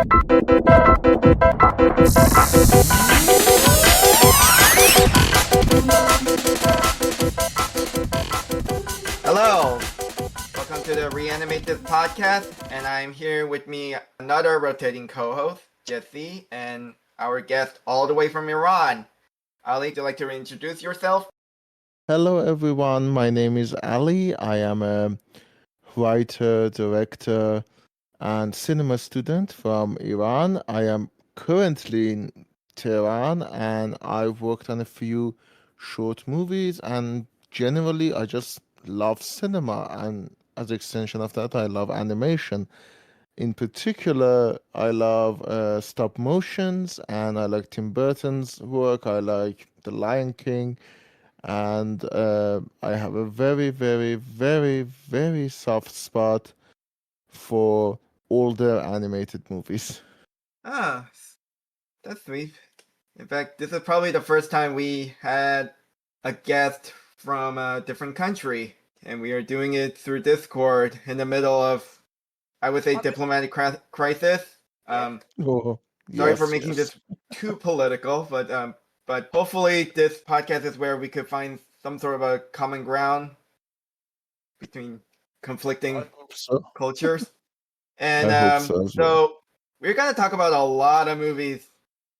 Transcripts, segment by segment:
Hello, welcome to the Reanimate This podcast, and I'm here with me another rotating co-host, Jessie, and our guest all the way from Iran. Ali, would you like to reintroduce yourself? Hello, everyone. My name is Ali. I am a writer, director, and cinema student from Iran. I am currently in Tehran and I've worked on a few short movies. And generally, I just love cinema. And as an extension of that, I love animation. In particular, I love stop motions and I like Tim Burton's work. I like The Lion King. And I have a very, very, very, very soft spot for older animated movies. Ah, that's sweet. In fact, this is probably the first time we had a guest from a different country, and we are doing it through Discord in the middle of, I would say, diplomatic crisis. Oh, Sorry for yes, making yes. this too political, but hopefully this podcast is where we could find some sort of a common ground between conflicting I hope so. cultures. I And hope so as well. so we're gonna talk about a lot of movies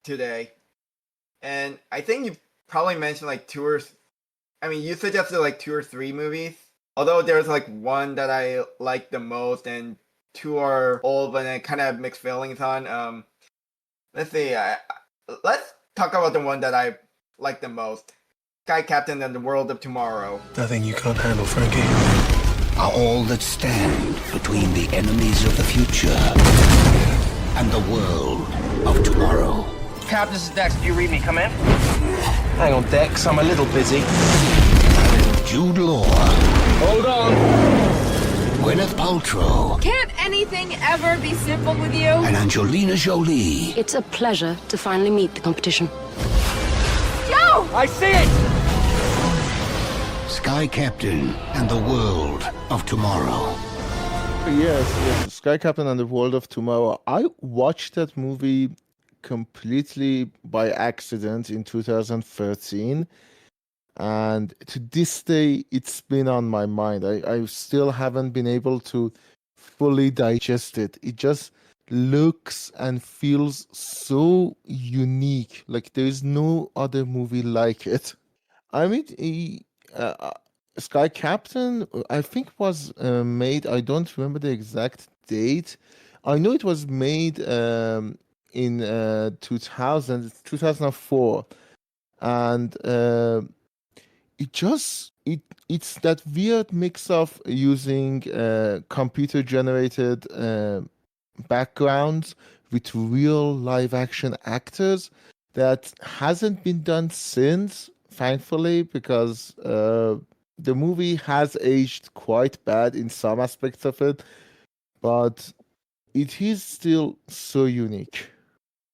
today. And I think you probably mentioned like you suggested like 2 or 3 movies. Although there's like one that I like the most and 2 are old but I kind of have mixed feelings on. Let's see. Let's talk about the one that I like the most. Sky Captain and the World of Tomorrow. Nothing you can't handle, Frankie. Are all that stand between the enemies of the future and the world of tomorrow. Captain, this is Dex. Do you read me? Come in. Hang on, Dex. I'm a little busy. Jude Law, Hold on. Gwyneth Paltrow, Can't anything ever be simple with you? and Angelina Jolie. It's a pleasure to finally meet the competition. Joe! I see it. Sky Captain and the World of Tomorrow. Yes, Sky Captain and the World of Tomorrow. I watched that movie completely by accident in 2013. And to this day, it's been on my mind. I still haven't been able to fully digest it. It just looks and feels so unique. Like there is no other movie like it. I mean, Sky Captain, I think was made. I don't remember the exact date. I know it was made in 2004, and it's that weird mix of using computer generated backgrounds with real live action actors that hasn't been done since, thankfully, because the movie has aged quite bad in some aspects of it, but it is still so unique.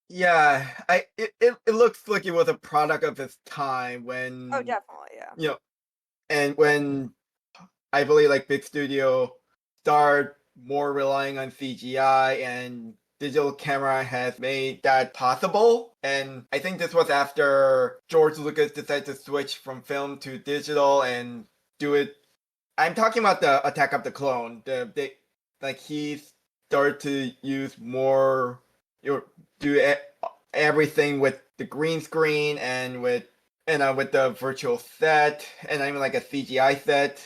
Yeah, it looks like it was a product of its time when Oh, definitely, yeah. you know, and when I believe like big studio started more relying on CGI and digital camera has made that possible. And I think this was after George Lucas decided to switch from film to digital and do it. I'm talking about the Attack of the Clone. He started to use more, everything with the green screen and with the virtual set and even like a CGI set.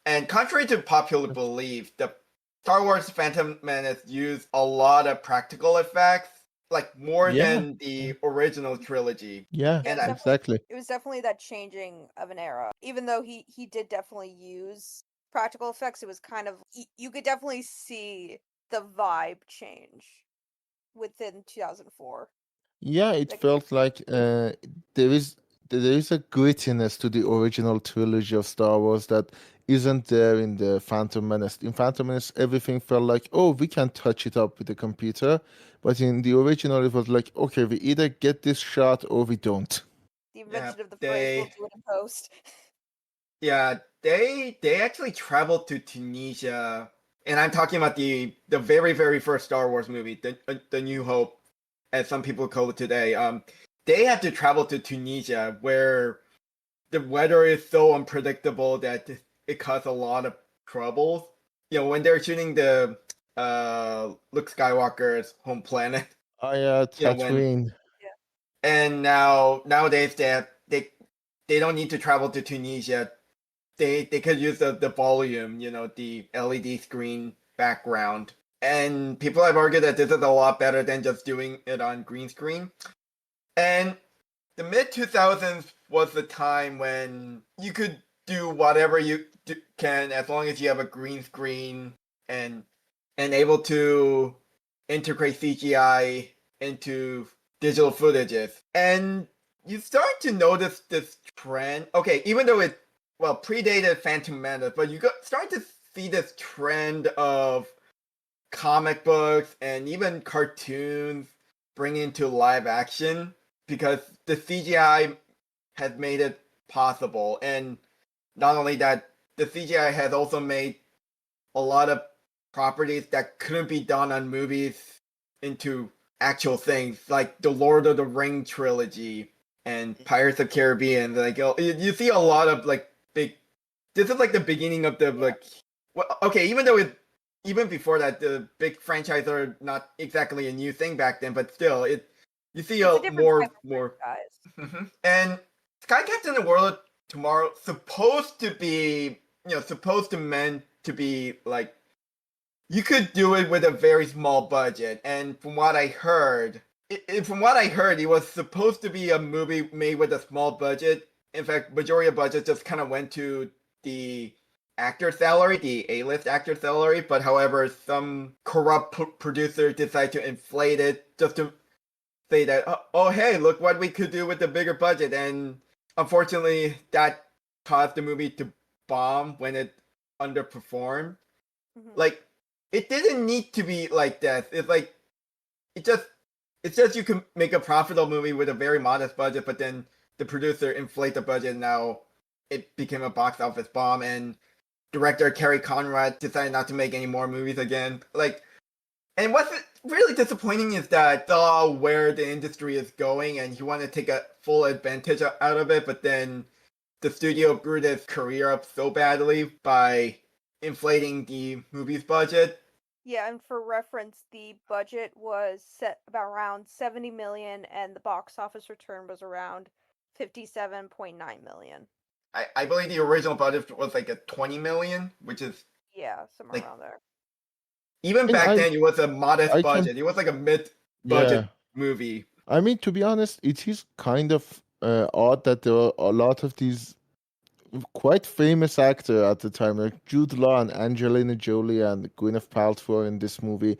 And contrary to popular belief, the Star Wars Phantom Menace used a lot of practical effects, like more than the original trilogy. Yeah, And exactly. It was definitely that changing of an era. Even though he did definitely use practical effects, it was kind of you could definitely see the vibe change within 2004. Yeah, it felt like there is a grittiness to the original trilogy of Star Wars that isn't there in the Phantom Menace. In Phantom Menace, everything felt like, oh, we can touch it up with the computer. But in the original, it was like, okay, we either get this shot or we don't. The invention of the phrase, we'll do it in post. Yeah, they actually traveled to Tunisia and I'm talking about the very very first Star Wars movie, the New Hope, as some people call it today. They had to travel to Tunisia, where the weather is so unpredictable that it caused a lot of trouble. You know, when they're shooting the Luke Skywalker's home planet. Oh yeah, You know, when Tatooine. and nowadays they don't need to travel to Tunisia. They could use the volume, you know, the LED screen background. And people have argued that this is a lot better than just doing it on green screen. And the mid 2000s was the time when you could do whatever you can as long as you have a green screen and able to integrate CGI into digital footages. And you start to notice this trend. Okay, even though it predated Phantom Menace, but you start to see this trend of comic books and even cartoons bringing to live action because the CGI has made it possible. And not only that, the CGI has also made a lot of properties that couldn't be done on movies into actual things, like the Lord of the Ring trilogy and Pirates of the Caribbean. Like you see a lot of like big. This is like the beginning of the like. Well, okay, even before that, the big franchises are not exactly a new thing back then, but still, you see It's a different more. guys. And Sky Captain: The World of Tomorrow supposed to be, meant to be like you could do it with a very small budget. And from what I heard, it was supposed to be a movie made with a small budget. In fact, majority of budget just kind of went to the actor salary, the A-list actor salary. But however, some corrupt producer decided to inflate it just to say that, oh hey, look what we could do with the bigger budget. And unfortunately, that caused the movie to bomb when it underperformed. Like, it didn't need to be like that. It's like it's just you can make a profitable movie with a very modest budget, but then the producer inflate the budget, and now it became a box office bomb. And director Kerry Conran decided not to make any more movies again. Like, and what's really disappointing is that saw where the industry is going, and he wanted to take a full advantage out of it, but then the studio screwed his career up so badly by inflating the movie's budget. Yeah, and for reference, the budget was set about around 70 million, and the box office return was around 57.9 million. I believe the original budget was like a 20 million, which is somewhere around there. Even back then, it was a modest budget. It was like a mid-budget movie. I mean, to be honest, it is kind of odd that there are a lot of these quite famous actors at the time, like Jude Law and Angelina Jolie and Gwyneth Paltrow in this movie.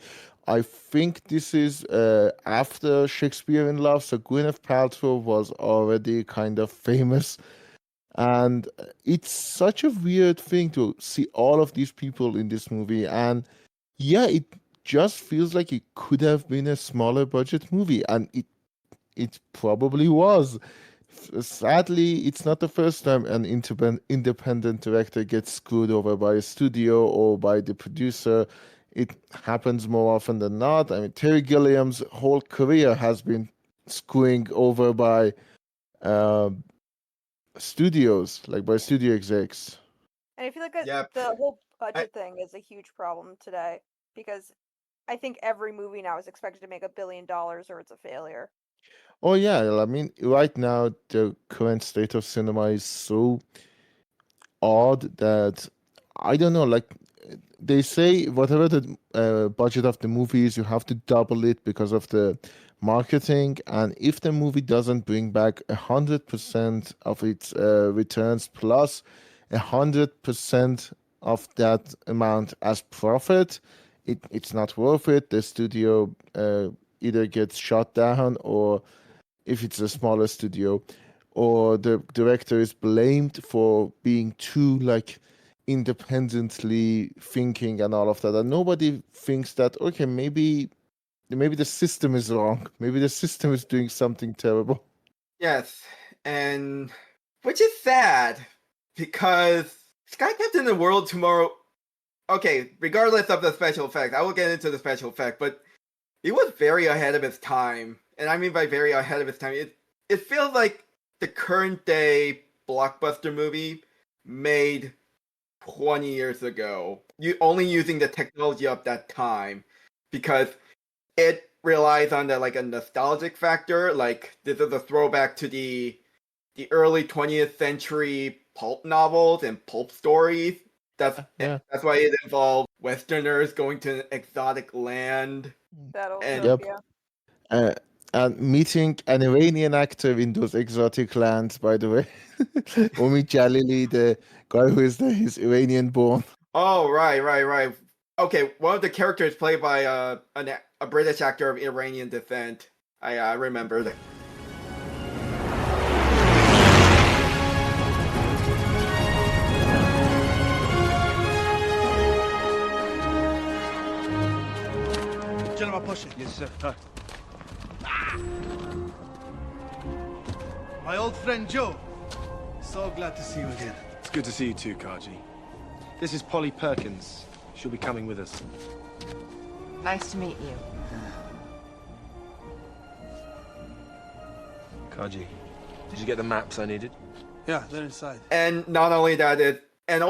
I think this is after Shakespeare in Love, so Gwyneth Paltrow was already kind of famous. And it's such a weird thing to see all of these people in this movie. And yeah, it just feels like it could have been a smaller budget movie. And it probably was. Sadly, it's not the first time an independent director gets screwed over by a studio or by the producer. It happens more often than not. I mean, Terry Gilliam's whole career has been screwing over by studios, like by studio execs. And I feel like the whole budget thing is a huge problem today, because I think every movie now is expected to make $1 billion or it's a failure. Oh yeah, I mean, right now the current state of cinema is so odd that I don't know. Like they say, whatever the budget of the movie is, you have to double it because of the marketing. And if the movie doesn't bring back 100% of its returns plus 100% of that amount as profit, it's not worth it. The studio either gets shut down, or if it's a smaller studio, or the director is blamed for being too like independently thinking and all of that. And nobody thinks that, okay, maybe the system is wrong. Maybe the system is doing something terrible. Yes, and which is sad because Sky Captain: The World Tomorrow okay, regardless of the special effects, I will get into the special effect, but it was very ahead of its time. And I mean by very ahead of its time, it feels like the current day blockbuster movie made 20 years ago. You only using the technology of that time because it relies on the like a nostalgic factor. Like this is a throwback to the early 20th century pulp novels and pulp stories. That's why it involved Westerners going to an exotic land. That also, And- Yep. yeah. And meeting an Iranian actor in those exotic lands, by the way. Omid Jalili, the guy who is he's Iranian born. Oh, right. Okay, one of the characters played by a British actor of Iranian descent. I remember that. Gentlemen, push it. Yes, sir. My old friend Joe. So glad to see you again. It's good to see you too, Kaji. This is Polly Perkins. She'll be coming with us. Nice to meet you. Kaji, did you get the maps I needed? Yeah, they're inside. And not only that, it has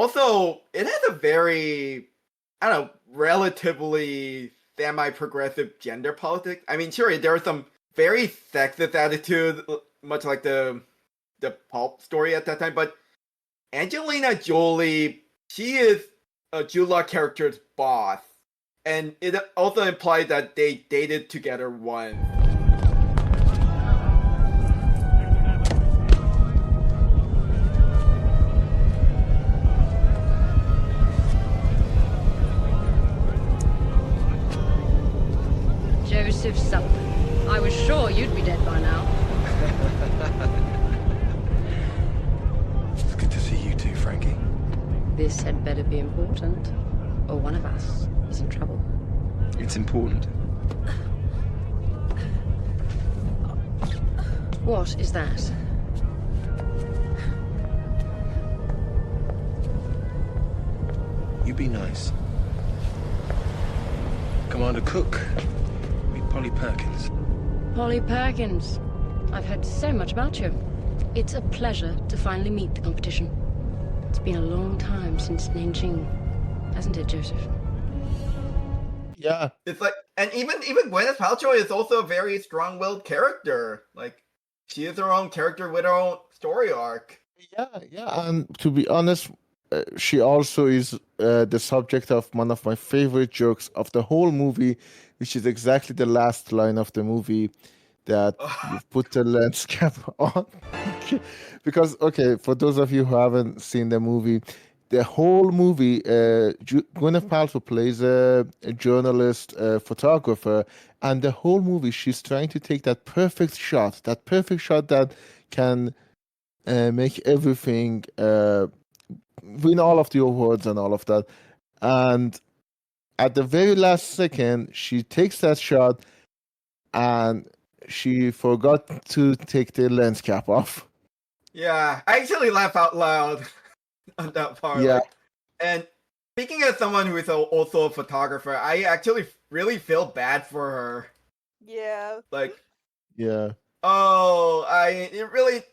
a very, I don't know, relatively semi-progressive gender politics. I mean, sure, there are some very sexist attitudes, much like the pulp story at that time, but Angelina Jolie, she is a Jude Law character's boss, and it also implies that they dated together once. Joseph Sullivan. I was sure you'd be dead by now. It's good to see you too, Frankie. This had better be important, or one of us is in trouble. It's important. What is that? You be nice. Commander Cook. Meet Polly Perkins. Polly Perkins. I've heard so much about you. It's a pleasure to finally meet the competition. It's been a long time since Nanjing, hasn't it, Joseph? Yeah. It's like, and even Gwyneth Paltrow is also a very strong-willed character. Like, she is her own character with her own story arc. Yeah. And to be honest, she also is the subject of one of my favorite jokes of the whole movie, which is exactly the last line of the movie, that you put the lens cap on. Because, okay, for those of you who haven't seen the movie, the whole movie, Gwyneth Paltrow plays a journalist, photographer, and the whole movie she's trying to take that perfect shot that can make everything, win all of the awards and all of that. And at the very last second, she takes that shot and she forgot to take the lens cap off. Yeah, I actually laugh out loud on that part. Yeah. Like, and speaking as someone who is also a photographer, I actually really feel bad for her. Yeah. Like, Yeah.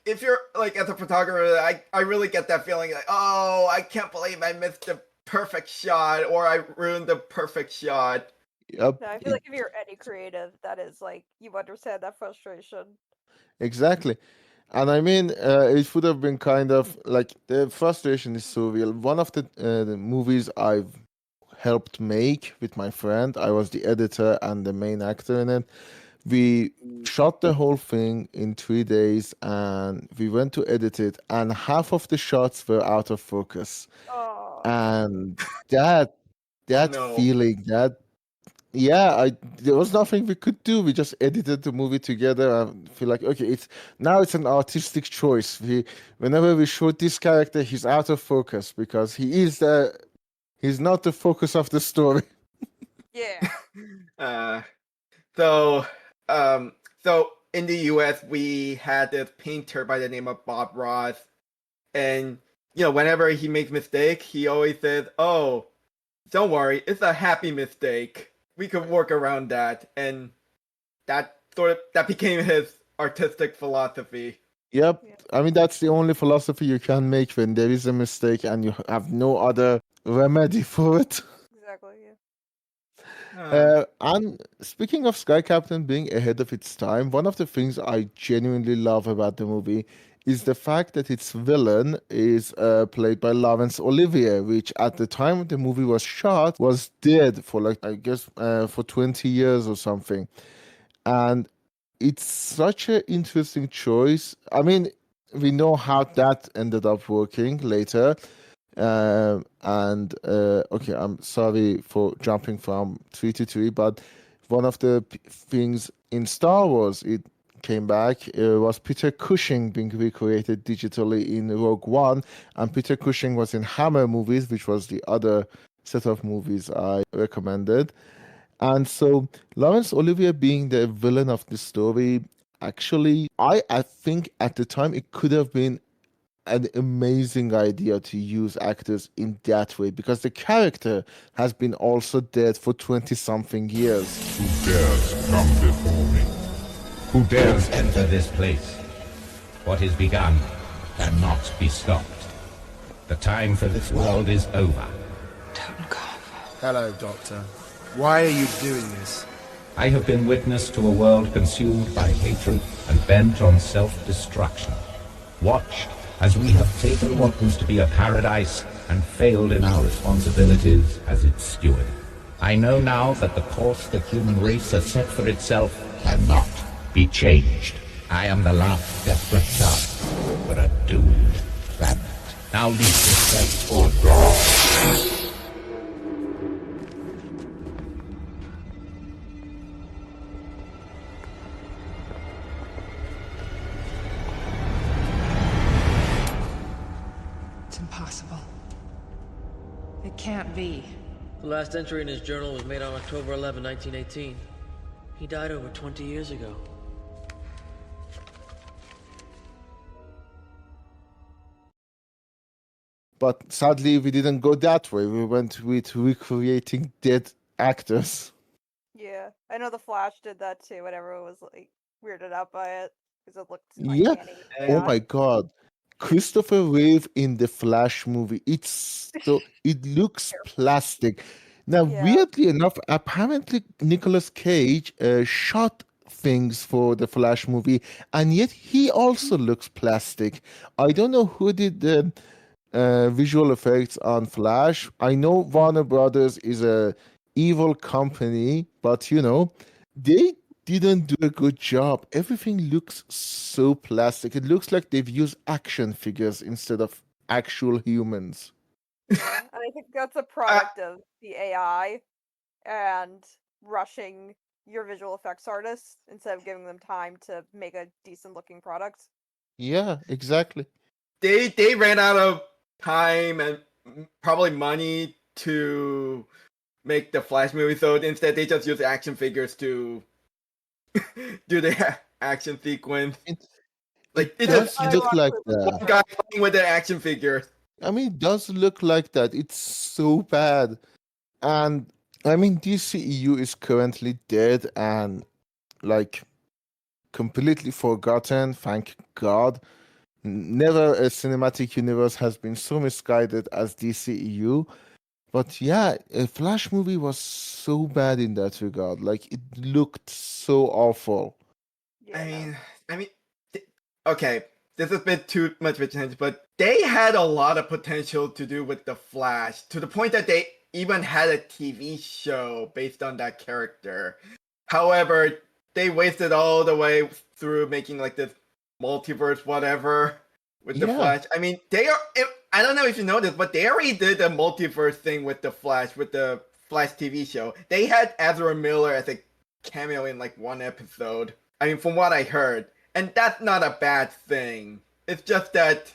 if you're like as a photographer, I really get that feeling like, oh, I can't believe I missed the perfect shot or I ruined the perfect shot. Yep. Yeah, I feel like if you're any creative, that is like, you understand that frustration. Exactly. And I mean, it would have been kind of like the frustration is so real. One of the movies I've helped make with my friend, I was the editor and the main actor in it. We shot the whole thing in 3 days and we went to edit it, and half of the shots were out of focus. Oh. And that No. feeling, there was nothing we could do. We just edited the movie together and feel like, okay, it's an artistic choice. Whenever we shoot this character, he's out of focus because he's not the focus of the story. Yeah. So in the US, we had this painter by the name of Bob Ross, and whenever he makes mistake, he always says, "Oh, don't worry, it's a happy mistake. We could work around that, and that became his artistic philosophy. Yep. Yeah. I mean, that's the only philosophy you can make when there is a mistake and you have no other remedy for it. Exactly. Yeah. And speaking of Sky Captain being ahead of its time, one of the things I genuinely love about the movie is the fact that its villain is played by Laurence Olivier, which at the time the movie was shot was dead for like, I guess, for 20 years or something. And it's such an interesting choice. I mean, we know how that ended up working later. Okay, I'm sorry for jumping from 3 to 3, but one of the things in Star Wars, it came back, was Peter Cushing being recreated digitally in Rogue One, and Peter Cushing was in Hammer movies, which was the other set of movies I recommended. And so Laurence Olivier being the villain of the story, actually, I think at the time it could have been an amazing idea to use actors in that way because the character has been also dead for 20 something years. Who dares come before me? Who dares enter this place? What is begun cannot be stopped. The time for this world is over. Hello, Doctor. Why are you doing this? I have been witness to a world consumed by hatred and bent on self-destruction. Watched as we have taken what was to be a paradise and failed in our responsibilities as its steward. I know now that the course the human race has set for itself cannot be changed. I am the last desperate chance for a doomed planet. Now leave this place or die. It's impossible. It can't be. The last entry in his journal was made on October 11, 1918. He died over 20 years ago. But sadly, we didn't go that way. We went with recreating dead actors. Yeah, I know the Flash did that too. And everyone was like weirded out by it because it looked Yeah. uncanny. Oh my God. Christopher Reeve in the Flash movie. It looks plastic. Now, weirdly enough, apparently Nicolas Cage shot things for the Flash movie, and yet he also looks plastic. I don't know who did the visual effects on Flash. I know Warner Brothers is a evil company, but they didn't do a good job. Everything looks so plastic. It looks like they've used action figures instead of actual humans. And I think that's a product of the AI and rushing your visual effects artists instead of giving them time to make a decent looking product. Yeah, exactly. They ran out of time and probably money to make the Flash movie, so instead they just use action figures to do the action sequence. It does look like that. One guy playing with the action figure. I mean, it does look like that. It's so bad. And I mean, DCEU is currently dead and like completely forgotten, thank God. Never a cinematic universe has been so misguided as DCEU. But yeah, a Flash movie was so bad in that regard. Like, it looked so awful. I mean, okay, this is a bit too much of a change, but they had a lot of potential to do with the Flash, to the point that they even had a TV show based on that character. However, they wasted all the way through making like this multiverse whatever with the Flash. I mean, I don't know if you know this, but they already did a multiverse thing with the Flash TV show. They had Ezra Miller as a cameo in like one episode. I mean, from what I heard. And that's not a bad thing. It's just that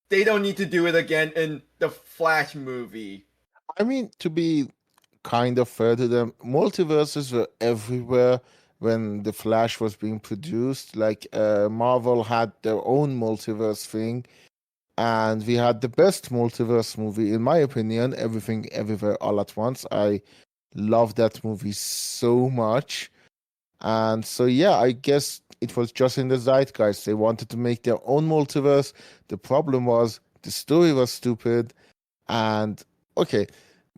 they don't need to do it again in the Flash movie. I mean, to be kind of fair to them, multiverses were everywhere when the Flash was being produced. Like, Marvel had their own multiverse thing. and we had the best multiverse movie, in my opinion, Everything Everywhere All at Once. I love that movie so much. And so, yeah, I guess it was just in the zeitgeist. They wanted to make their own multiverse. The problem was the story was stupid. And okay,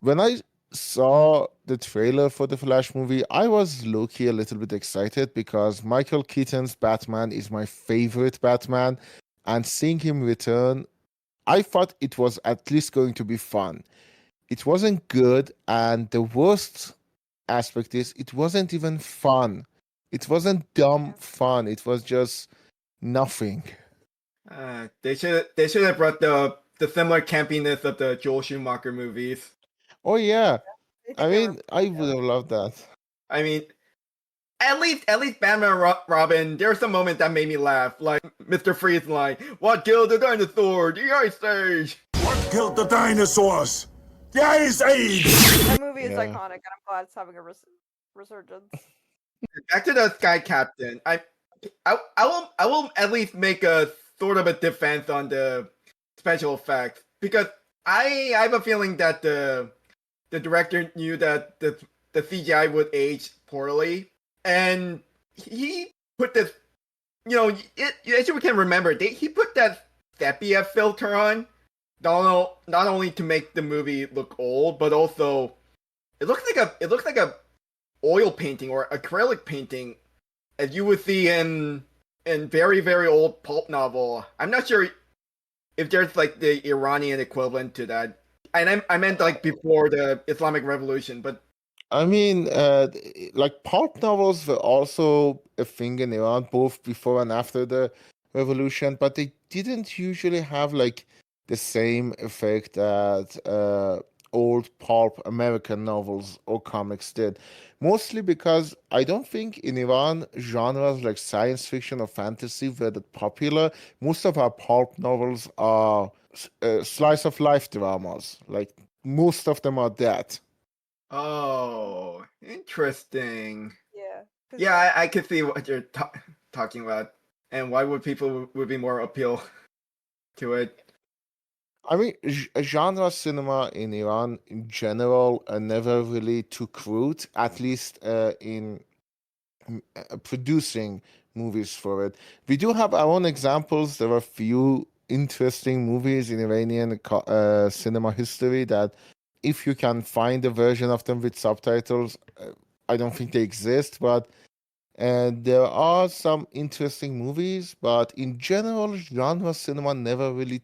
when I saw the trailer for the Flash movie, I was low-key a little bit excited because Michael Keaton's Batman is my favorite Batman. And seeing him return, I thought it was at least going to be fun. It wasn't good, and the worst aspect is it wasn't even fun. It wasn't dumb fun. It was just nothing. They should have brought the similar campiness of the Joel Schumacher movies. Oh yeah, I mean, I would have loved that. I mean, at least Batman and Robin, there's some moment that made me laugh. Like Mr. Freeze line, "What killed the dinosaur? The Ice Age." What killed the dinosaurs? The Ice Age. That movie is iconic, and I'm glad it's having a resurgence. Back to the Sky Captain. I will at least make a sort of a defense on the special effects because I have a feeling that the director knew that the CGI would age poorly, and he put this. You know, as you can remember, he put that sepia filter on, not only to make the movie look old, but also it looks like a oil painting or acrylic painting, as you would see in very, very old pulp novel. I'm not sure if there's like the Iranian equivalent to that. And I meant like before the Islamic Revolution, but I mean, like pulp novels were also a thing in Iran, both before and after the revolution, but they didn't usually have like the same effect that old pulp American novels or comics did. Mostly because I don't think in Iran genres like science fiction or fantasy were that popular. Most of our pulp novels are slice of life dramas. Like most of them are that. oh, interesting. Yeah. Yeah, I can see what you're talking about, and why would people would be more appeal to it. I mean, genre cinema in Iran in general never really took root, at least in producing movies for it. We do have our own examples. There are a few interesting movies in Iranian cinema history that, if you can find a version of them with subtitles, I don't think they exist, but there are some interesting movies. But in general, genre cinema never really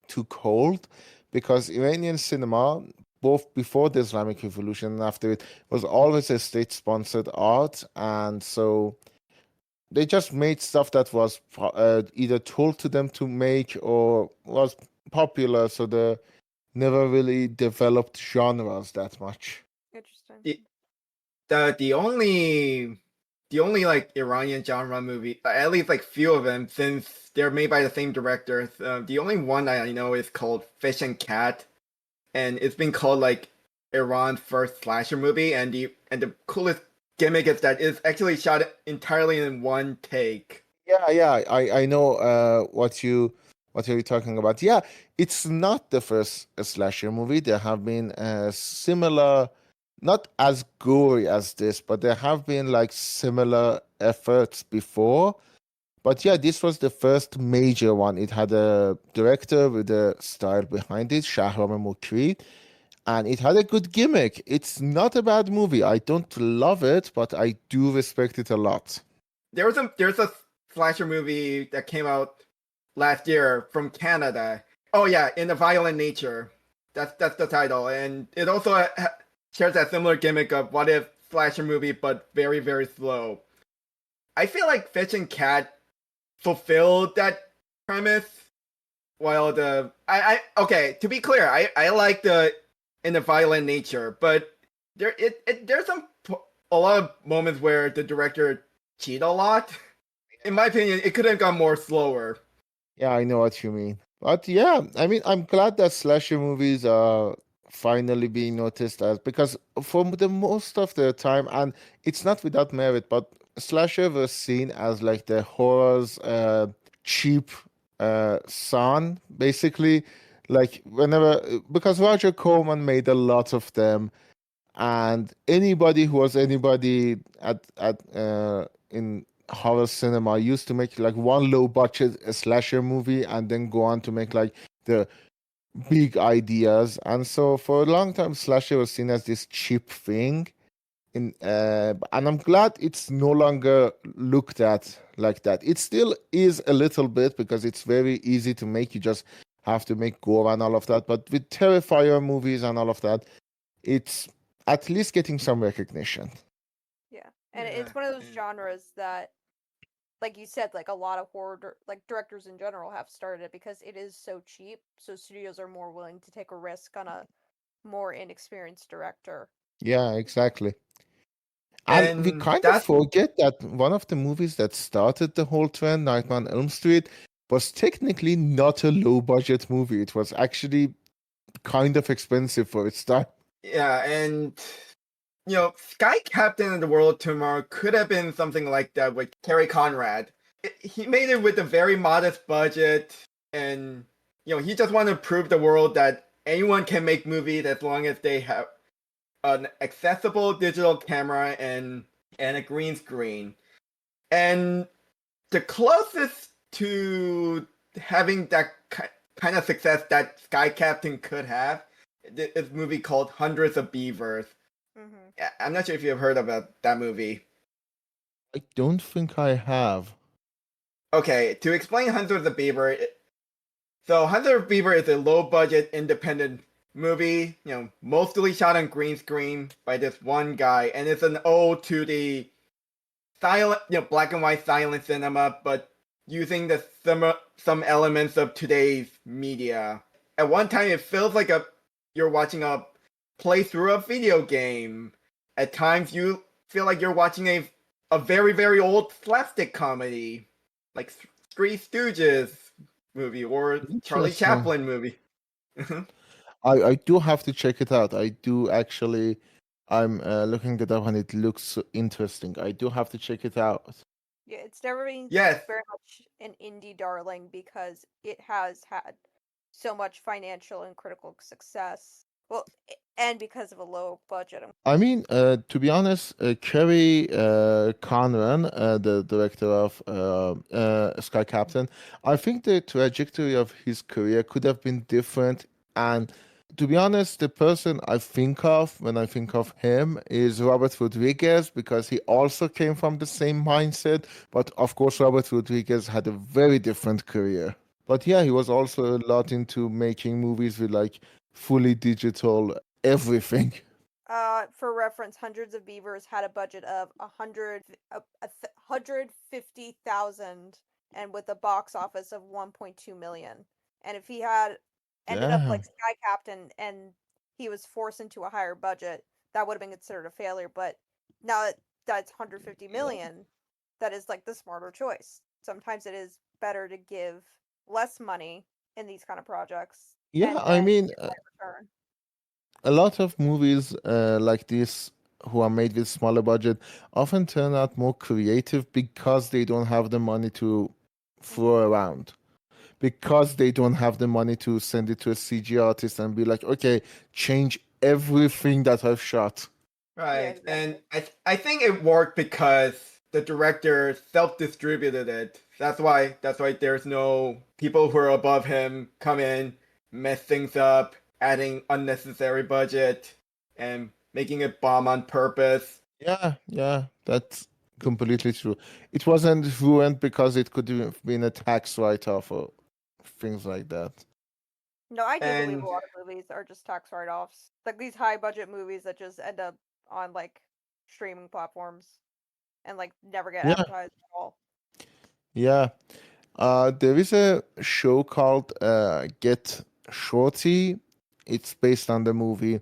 took hold because Iranian cinema, both before the Islamic Revolution and after it, was always a state-sponsored art, and so they just made stuff that was either told to them to make or was popular, so they never really developed genres that much. Interesting. The only like Iranian genre movie, at least like few of them, since they're made by the same director. The only one I know is called Fish and Cat, and it's been called like Iran's first slasher movie. And the coolest gimmick is that it's actually shot entirely in one take. Yeah, I know what you're talking about. Yeah, it's not the first slasher movie. There have been similar, not as gory as this, but there have been like similar efforts before. But yeah, this was the first major one. It had a director with a style behind it, Shahram Mukri, and it had a good gimmick. It's not a bad movie. I don't love it, but I do respect it a lot. There's a slasher movie that came out last year from Canada. Oh yeah, In the Violent Nature. That's the title, and it also shares that similar gimmick of what if slasher movie, but very, very slow. I feel like Fish and Cat fulfilled that premise, while okay, to be clear, I like the In the Violent Nature, but there's a lot of moments where the director cheat a lot. In my opinion, it could have gone more slower. Yeah, I know what you mean. But yeah, I mean, I'm glad that slasher movies are finally being noticed as, because for the most of the time, and it's not without merit, but slasher was seen as like the horror's cheap son, basically. Like whenever, because Roger Corman made a lot of them, and anybody who was anybody at in horror cinema used to make like one low budget slasher movie and then go on to make like the big ideas. And so for a long time, slasher was seen as this cheap thing. And I'm glad it's no longer looked at like that. It still is a little bit because it's very easy to make. You just have to make gore and all of that. But with Terrifier movies and all of that, it's at least getting some recognition. Yeah, and it's one of those genres that, like you said, like a lot of horror, like directors in general have started it because it is so cheap. So studios are more willing to take a risk on a more inexperienced director. Yeah, exactly. And we kind of forget that one of the movies that started the whole trend, Nightmare on Elm Street, was technically not a low-budget movie. It was actually kind of expensive for its time. Yeah, and you know, Sky Captain of the World Tomorrow could have been something like that with Kerry Conran. He made it with a very modest budget, and you know, he just wanted to prove the world that anyone can make movies as long as they have an accessible digital camera and a green screen. And the closest to having that kind of success that Sky Captain could have is a movie called Hundreds of Beavers. Mm-hmm. I'm not sure if you've heard about that movie. I don't think I have. Okay, to explain Hundreds of Beaver, so Hundreds of Beaver is a low-budget independent movie, you know, mostly shot on green screen by this one guy, and it's an ode to the silent, you know, black and white silent cinema, but using the some elements of today's media. At one time, it feels like you're watching a playthrough of a video game. At times, you feel like you're watching a very, very old slapstick comedy, like Three Stooges movie or Charlie Chaplin movie. I do have to check it out. I do actually. I'm looking it up and it looks interesting. I do have to check it out. Yeah, it's never been very much an indie darling because it has had so much financial and critical success. Well, and because of a low budget. I mean, to be honest, Kerry Conran, the director of Sky Captain, I think the trajectory of his career could have been different. And to be honest, the person I think of when I think of him is Robert Rodriguez, because he also came from the same mindset. But of course, Robert Rodriguez had a very different career. But yeah, he was also a lot into making movies with like fully digital everything. For reference, Hundreds of Beavers had a budget of 150,000 and with a box office of 1.2 million. And if he had ended up like Sky Captain and he was forced into a higher budget, that would have been considered a failure. But now that it's 150 million, that is like the smarter choice. Sometimes it is better to give less money in these kind of projects. Yeah, I mean, a lot of movies like this who are made with smaller budget often turn out more creative because they don't have the money to throw around. Because they don't have the money to send it to a CG artist and be like, okay, change everything that I've shot. Right, yeah, and I think it worked because the director self-distributed it. That's why there's no people who are above him come in, mess things up, adding unnecessary budget, and making it bomb on purpose. Yeah, that's completely true. It wasn't ruined because it could have been a tax write-off or things like that. No, I do believe a lot of movies are just tax write-offs. Like these high-budget movies that just end up on like streaming platforms and like never get advertised at all. Yeah. There is a show called Get Shorty. It's based on the movie,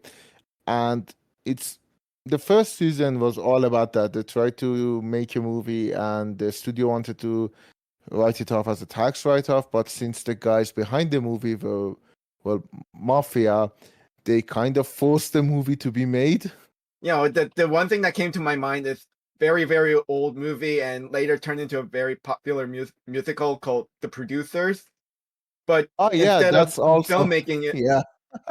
and the first season was all about that. They tried to make a movie and the studio wanted to write it off as a tax write-off, but since the guys behind the movie were mafia, they kind of forced the movie to be made. You know, the one thing that came to my mind is very, very old movie and later turned into a very popular musical called The Producers. but Oh yeah, instead of that's also filmmaking, yeah.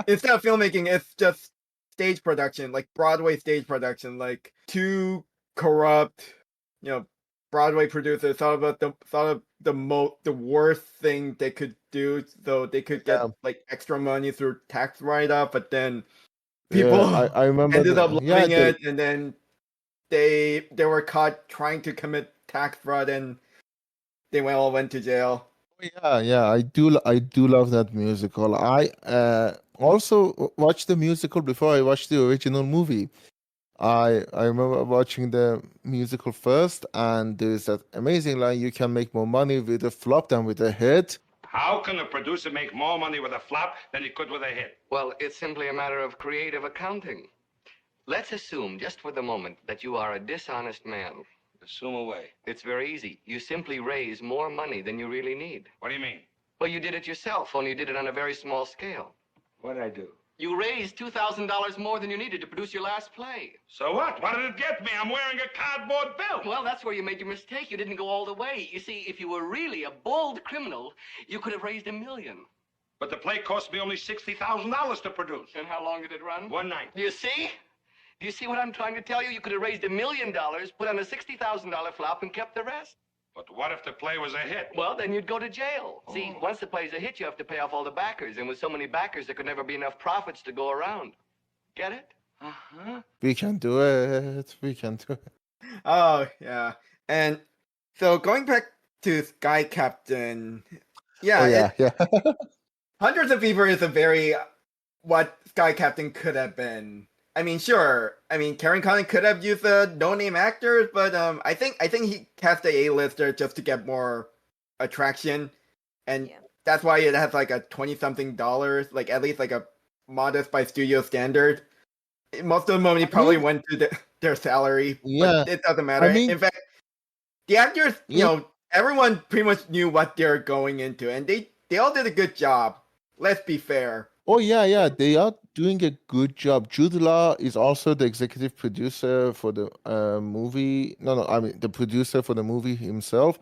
instead of filmmaking, it's just stage production, like Broadway stage production. Like two corrupt, Broadway producers thought of the worst thing they could do, so they could get like extra money through tax write-off. But then people I remember ended up loving they, it, and then they were caught trying to commit tax fraud, and they all went to jail. yeah, I do love that musical. I also watched the musical before I watched the original movie. I remember watching the musical first, and there's that amazing line: "You can make more money with a flop than with a hit." How can a producer make more money with a flop than he could with a hit? Well, it's simply a matter of creative accounting. Let's assume, just for the moment, that you are a dishonest man. Assume away. It's very easy. You simply raise more money than you really need. What do you mean? Well, you did it yourself, only you did it on a very small scale. What did I do? You raised $2,000 more than you needed to produce your last play. So what? What did it get me? I'm wearing a cardboard belt. Well, that's where you made your mistake. You didn't go all the way. You see, if you were really a bold criminal, you could have raised $1 million. But the play cost me only $60,000 to produce. And how long did it run? One night. Do you see? Do you see what I'm trying to tell you? You could have raised $1 million, put on a $60,000 flop, and kept the rest. But what if the play was a hit? Well, then you'd go to jail. See, once the play's a hit, you have to pay off all the backers. And with so many backers, there could never be enough profits to go around. Get it? Uh-huh. We can do it. We can do it. Oh, yeah. And so going back to Sky Captain, yeah. Hundreds of Beavers is a very what Sky Captain could have been. I mean, sure. I mean, Kerry Conran could have used a no-name actor, but I think he cast a A-lister just to get more attraction, and that's why it has like a $20-something, like at least like a modest by studio standard. Most of the money probably went to their salary, but it doesn't matter. I mean, in fact, the actors, everyone pretty much knew what they're going into, and they all did a good job. Let's be fair. Oh yeah, they are doing a good job. Jude Law is also the executive producer for the movie. No, I mean the producer for the movie himself,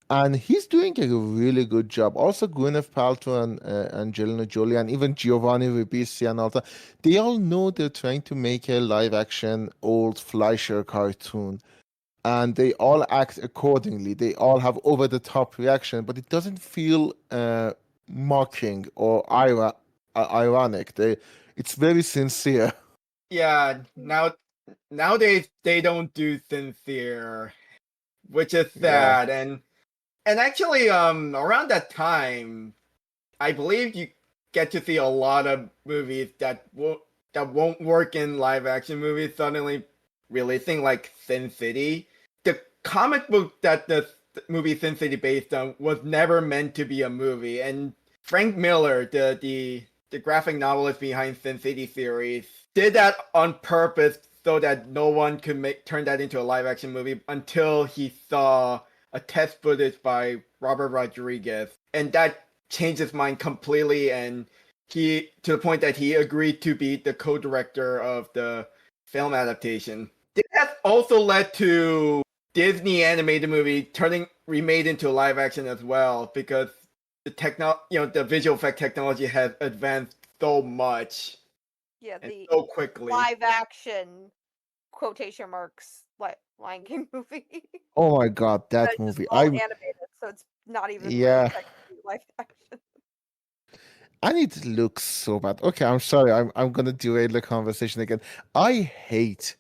and he's doing a really good job. Also, Gwyneth Paltrow and Angelina Jolie, and even Giovanni Ribisi and all that. They all know they're trying to make a live-action old Fleischer cartoon, and they all act accordingly. They all have over-the-top reaction, but it doesn't feel mocking or ironic. It's very sincere. Yeah, nowadays they don't do sincere, which is sad. And actually, around that time, I believe you get to see a lot of movies that won't work in live action movies suddenly releasing, like Sin City. The comic book that the movie Sin City based on was never meant to be a movie, and Frank Miller, the graphic novelist behind Sin City series, did that on purpose so that no one could turn that into a live action movie until he saw a test footage by Robert Rodriguez, and that changed his mind completely, and to the point that he agreed to be the co-director of the film adaptation. That also led to Disney animated movie remade into a live action as well, because the visual effect technology has advanced so much. Yeah, and the so quickly. Live action quotation marks Lion King movie. Oh my god, that movie! Animated, so it's not even live action. And it looks so bad. Okay, I'm sorry. I'm gonna derail the conversation again. I hate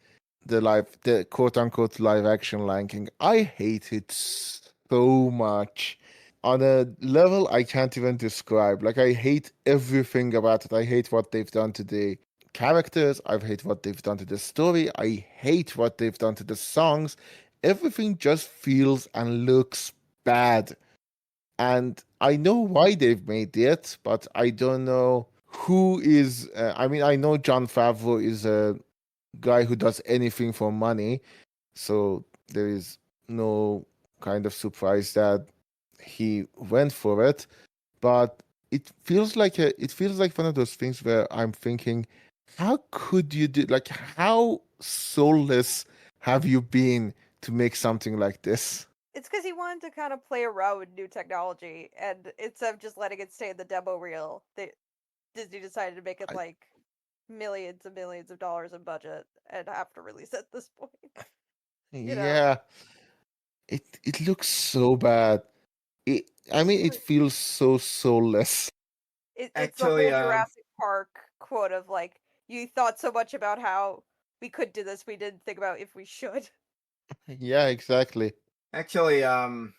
the quote unquote live action Lion King. I hate it so much. On a level I can't even describe. Like, I hate everything about it. I hate what they've done to the characters. I hate what they've done to the story. I hate what they've done to the songs. Everything just feels and looks bad. And I know why they've made it, but I don't know who is... I know Jon Favreau is a guy who does anything for money. So there is no kind of surprise that he went for it, but it feels like one of those things where I'm thinking, how could you do, like, how soulless have you been to make something like this? It's because he wanted to kind of play around with new technology, and instead of just letting it stay in the demo reel, Disney decided to make it like millions and millions of dollars in budget and have to release it at this point. Yeah, it looks so bad. It feels so soulless. It's Actually, the whole Jurassic Park quote of like, "You thought so much about how we could do this, we didn't think about if we should." Yeah, exactly. Actually, all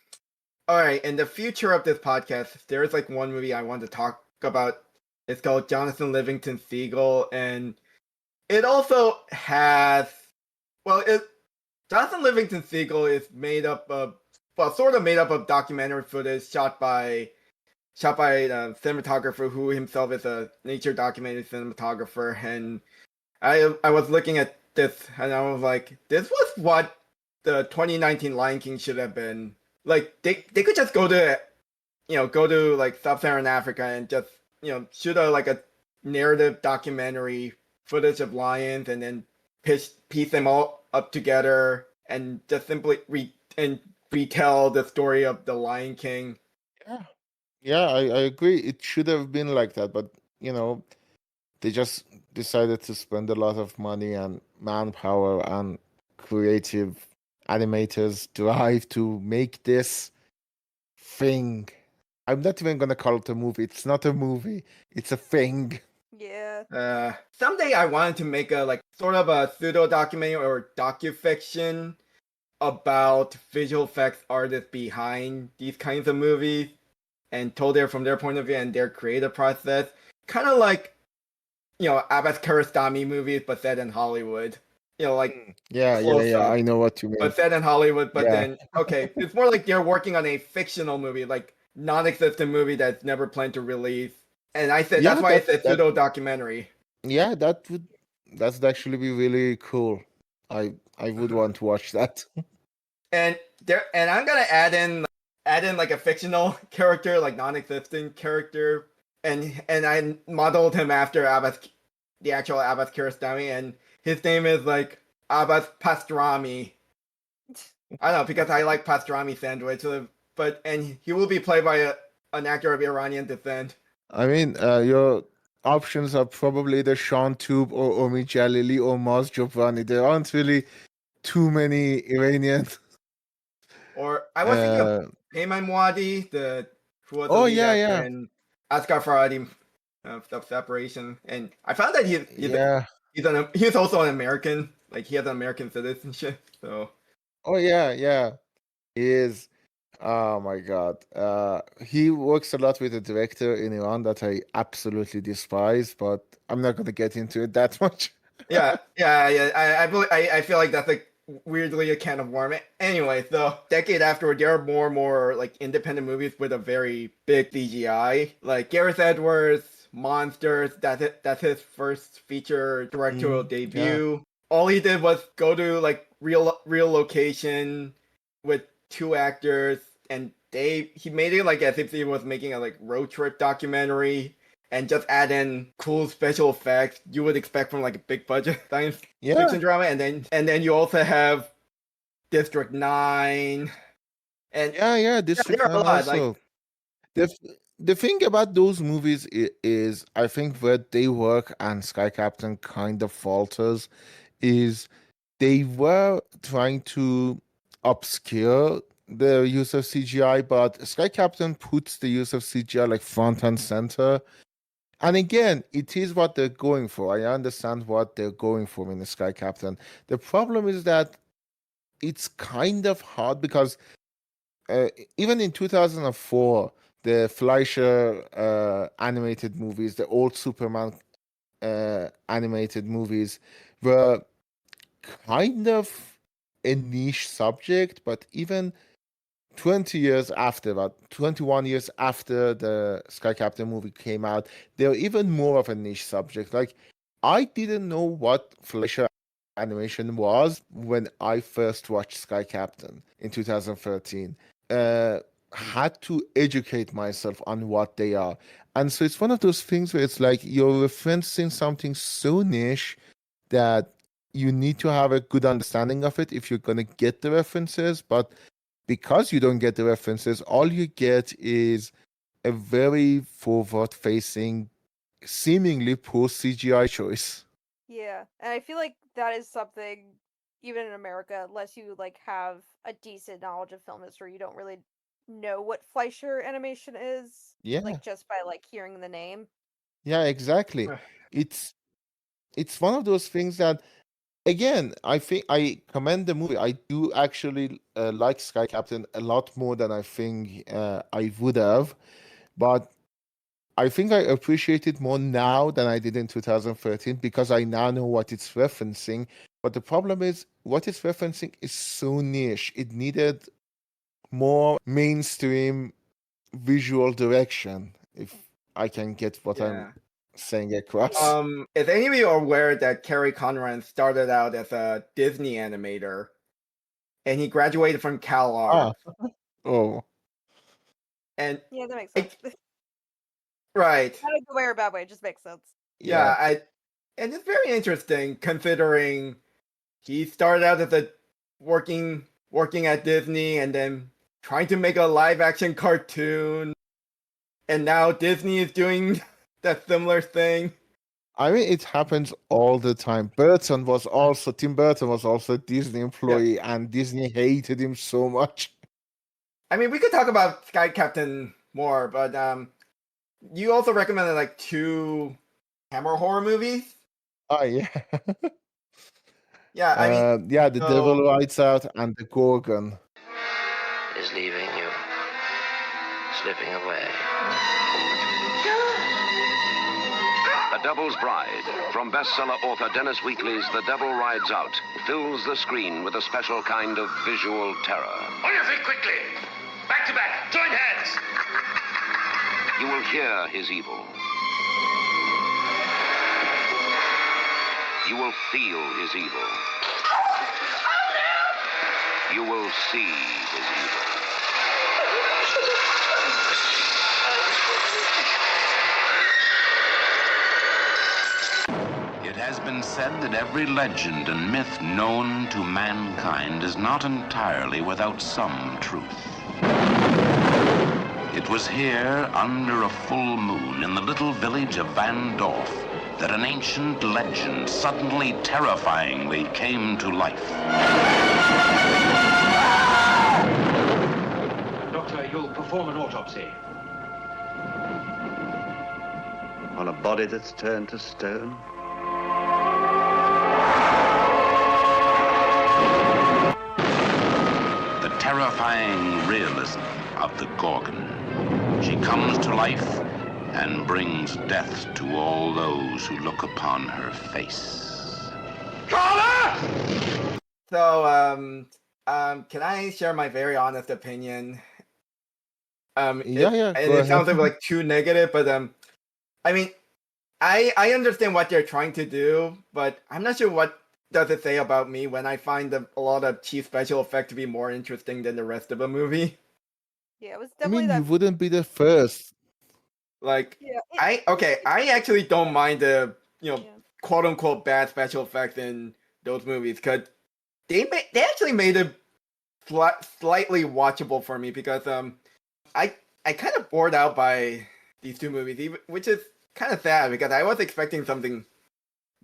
right. In the future of this podcast, there's like one movie I want to talk about. It's called Jonathan Livingston Seagull, and it also has, Jonathan Livingston Seagull is made up of, sort of made up of documentary footage shot by a cinematographer who himself is a nature documentary cinematographer, and I was looking at this and I was like, this was what the 2019 Lion King should have been. Like they could just go to like sub-Saharan Africa and just shoot a narrative documentary footage of lions and then piece them all up together and just simply retell the story of the Lion King. Yeah, I agree. It should have been like that, but they just decided to spend a lot of money and manpower and creative animators drive to make this thing. I'm not even gonna call it a movie. It's not a movie. It's a thing. Yeah. Someday I wanted to make a sort of a pseudo documentary or docufiction about visual effects artists behind these kinds of movies and told it from their point of view and their creative process. Kind of like, Abbas Kiarostami movies, but set in Hollywood. Yeah, I know what you mean. But set in Hollywood, but Yeah. then, okay, it's more like they're working on a fictional movie, like non-existent movie that's never planned to release. And I said, Yeah, that's why I said pseudo documentary. Yeah, that'd actually be really cool. I would want to watch that. And I'm gonna add in like a fictional character, like non-existent character, and I modeled him after the actual Abbas Kiarostami, and his name is like Abbas Pastrami. I don't know, because I like pastrami sandwich, and he will be played by an actor of Iranian descent. I mean, your options are probably the Sean Tube or Omi Jalili or Maz Jobani. There aren't really too many Iranian. Or I was thinking of Peyman Moadi, who was the lead actor in Asghar Farhadi of Separation, and I found that he's also an American, like he has an American citizenship. So. Oh yeah, he is. Oh my god, he works a lot with a director in Iran that I absolutely despise, but I'm not gonna get into it that much. yeah. I feel like that's like weirdly a can of worm. Anyway, so decade afterward, there are more and more like independent movies with a very big CGI, like Gareth Edwards' Monsters. That's his first feature directorial debut. Yeah. All he did was go to like real location with two actors, and he made it like as if he was making a like road trip documentary. And just add in cool special effects you would expect from like a big budget science fiction drama, and then you also have District 9, and District 9 also. The thing about those movies is I think where they work and Sky Captain kind of falters is they were trying to obscure the use of CGI, but Sky Captain puts the use of CGI like front and center. And again, it is what they're going for. I understand what they're going for in the Sky Captain. The problem is that it's kind of hard because even in 2004, the Fleischer animated movies, the old Superman animated movies, were kind of a niche subject, but even 20 years after, about 21 years after the Sky Captain movie came out, they're even more of a niche subject. Like, I didn't know what Fleischer animation was when I first watched Sky Captain in 2013. Had to educate myself on what they are. And so it's one of those things where it's like you're referencing something so niche that you need to have a good understanding of it if you're going to get the references, but because you don't get the references, all you get is a very forward-facing, seemingly poor CGI choice. Yeah, and I feel like that is something, even in America, unless you like have a decent knowledge of film history, you don't really know what Fleischer animation is. Yeah. Like just by like hearing the name. Yeah, exactly. It's one of those things that, again, I think I commend the movie. I do actually like Sky Captain a lot more than I think I would have, but I think I appreciate it more now than I did in 2013 because I now know what it's referencing. But the problem is, what it's referencing is so niche. It needed more mainstream visual direction, if I can get what I'm saying across. Is any of you aware that Kerry Conran started out as a Disney animator, and he graduated from CalArts? Oh. And yeah, that makes sense. Right. Not in a good way or a bad way, it just makes sense. Yeah, and it's very interesting considering he started out as a working at Disney and then trying to make a live action cartoon, and now Disney is doing that similar thing. I mean, it happens all the time. Tim Burton was also a Disney employee, and Disney hated him so much. I mean, we could talk about Sky Captain more, but you also recommended like 2 Hammer horror movies. Oh yeah. Yeah, I mean, yeah, The Devil Rides Out and The Gorgon. Is leaving you, slipping away. The Devil's Bride, from bestseller author Dennis Wheatley's The Devil Rides Out, fills the screen with a special kind of visual terror. On your feet quickly! Back to back, join hands! You will hear his evil. You will feel his evil. You will see his evil. It has been said that every legend and myth known to mankind is not entirely without some truth. It was here, under a full moon, in the little village of Van Dorf, that an ancient legend suddenly terrifyingly came to life. Doctor, you'll perform an autopsy. On a body that's turned to stone? The terrifying realism of the Gorgon. She comes to life and brings death to all those who look upon her face. So, can I share my very honest opinion? Yeah. And it sounds like too negative, but I mean, I understand what they're trying to do, but I'm not sure what does it say about me when I find a lot of cheap special effects to be more interesting than the rest of the movie. Yeah, it was I definitely mean, that. you wouldn't be the first. Like, I actually don't mind the quote unquote bad special effects in those movies because they actually made it slightly watchable for me because I kind of bored out by these 2 movies, which is kind of sad because I was expecting something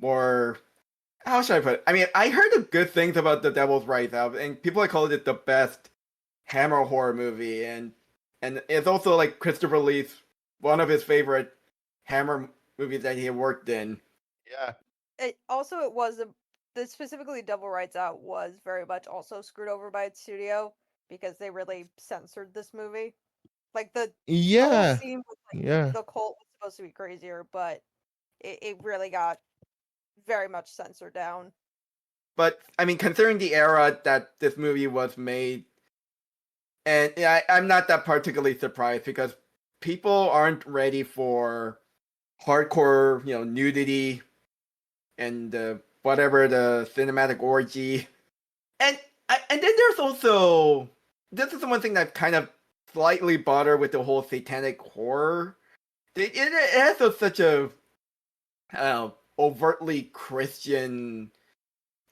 more. How should I put it? I mean, I heard good things about The Devil's Rides Out, and people have called it the best Hammer horror movie, and it's also like Christopher Lee's one of his favorite Hammer movies that he worked in. Yeah. It was specifically Devil Rides Out was very much also screwed over by its studio because they really censored this movie. Like the whole scene with the cult was supposed to be crazier, but it really got very much censored down. But I mean, considering the era that this movie was made, and I'm not that particularly surprised because people aren't ready for hardcore, nudity and whatever the cinematic orgy, and then there's also this is the one thing that kind of slightly bothered with the whole satanic horror. It has such a overtly Christian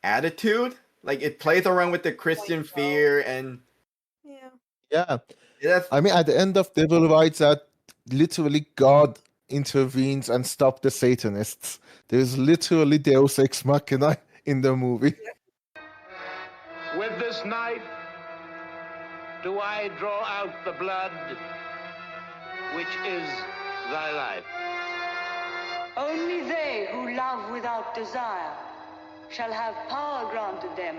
attitude. Like it plays around with the Christian fear and Yeah. That's I mean, at the end of Devil Rides Out, literally God intervenes and stops the Satanists. There's literally Deus Ex Machina in the movie. With this knife, do I draw out the blood, which is thy life. Only they who love without desire shall have power granted them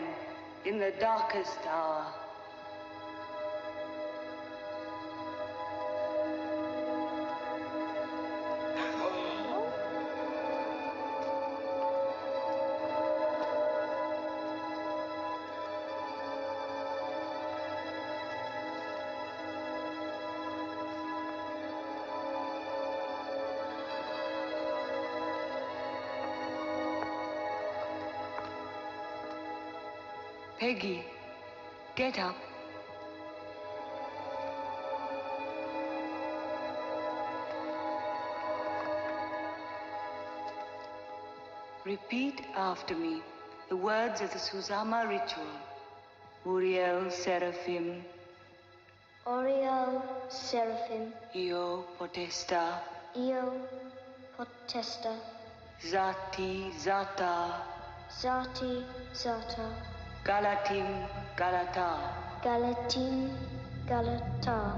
in the darkest hour. Peggy, get up. Repeat after me the words of the Susama ritual. Uriel Seraphim. Uriel Seraphim. Io Potesta. Io Potesta. Zati Zata. Zati Zata. Galatim Galata. Galatim Galata.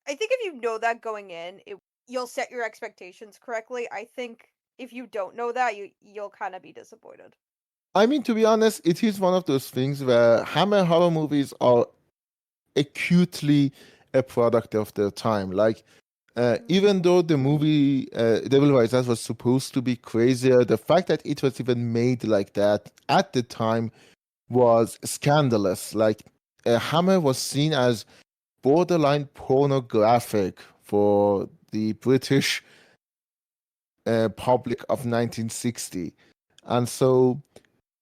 I think if you know that going in, you'll set your expectations correctly. I think if you don't know that, you'll kind of be disappointed. I mean, to be honest, it is one of those things where Hammer horror movies are acutely a product of their time. Like, even though the movie Devil Rises Out was supposed to be crazier, the fact that it was even made like that at the time was scandalous. Like, Hammer was seen as borderline pornographic for the British public of 1960. And so,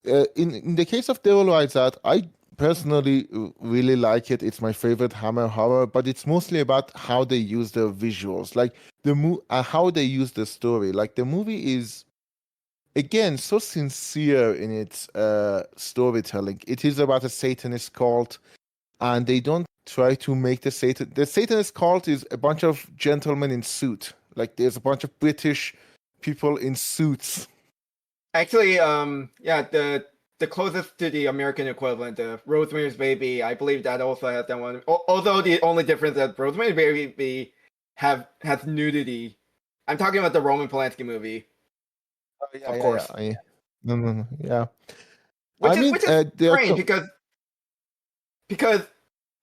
in the case of Devil Rides Out, I personally really like it. It's my favorite Hammer horror, but it's mostly about how they use the visuals, like how they use the story. Like, the movie is, again, so sincere in its storytelling. It is about a Satanist cult, and they don't try to make the Satanist cult is a bunch of gentlemen in suit. Like, there's a bunch of British people in suits. Actually, yeah, the closest to the American equivalent, Rosemary's Baby, I believe that also has that one. Although the only difference that Rosemary's Baby has nudity. I'm talking about the Roman Polanski movie. Of course. Yeah. Which is strange because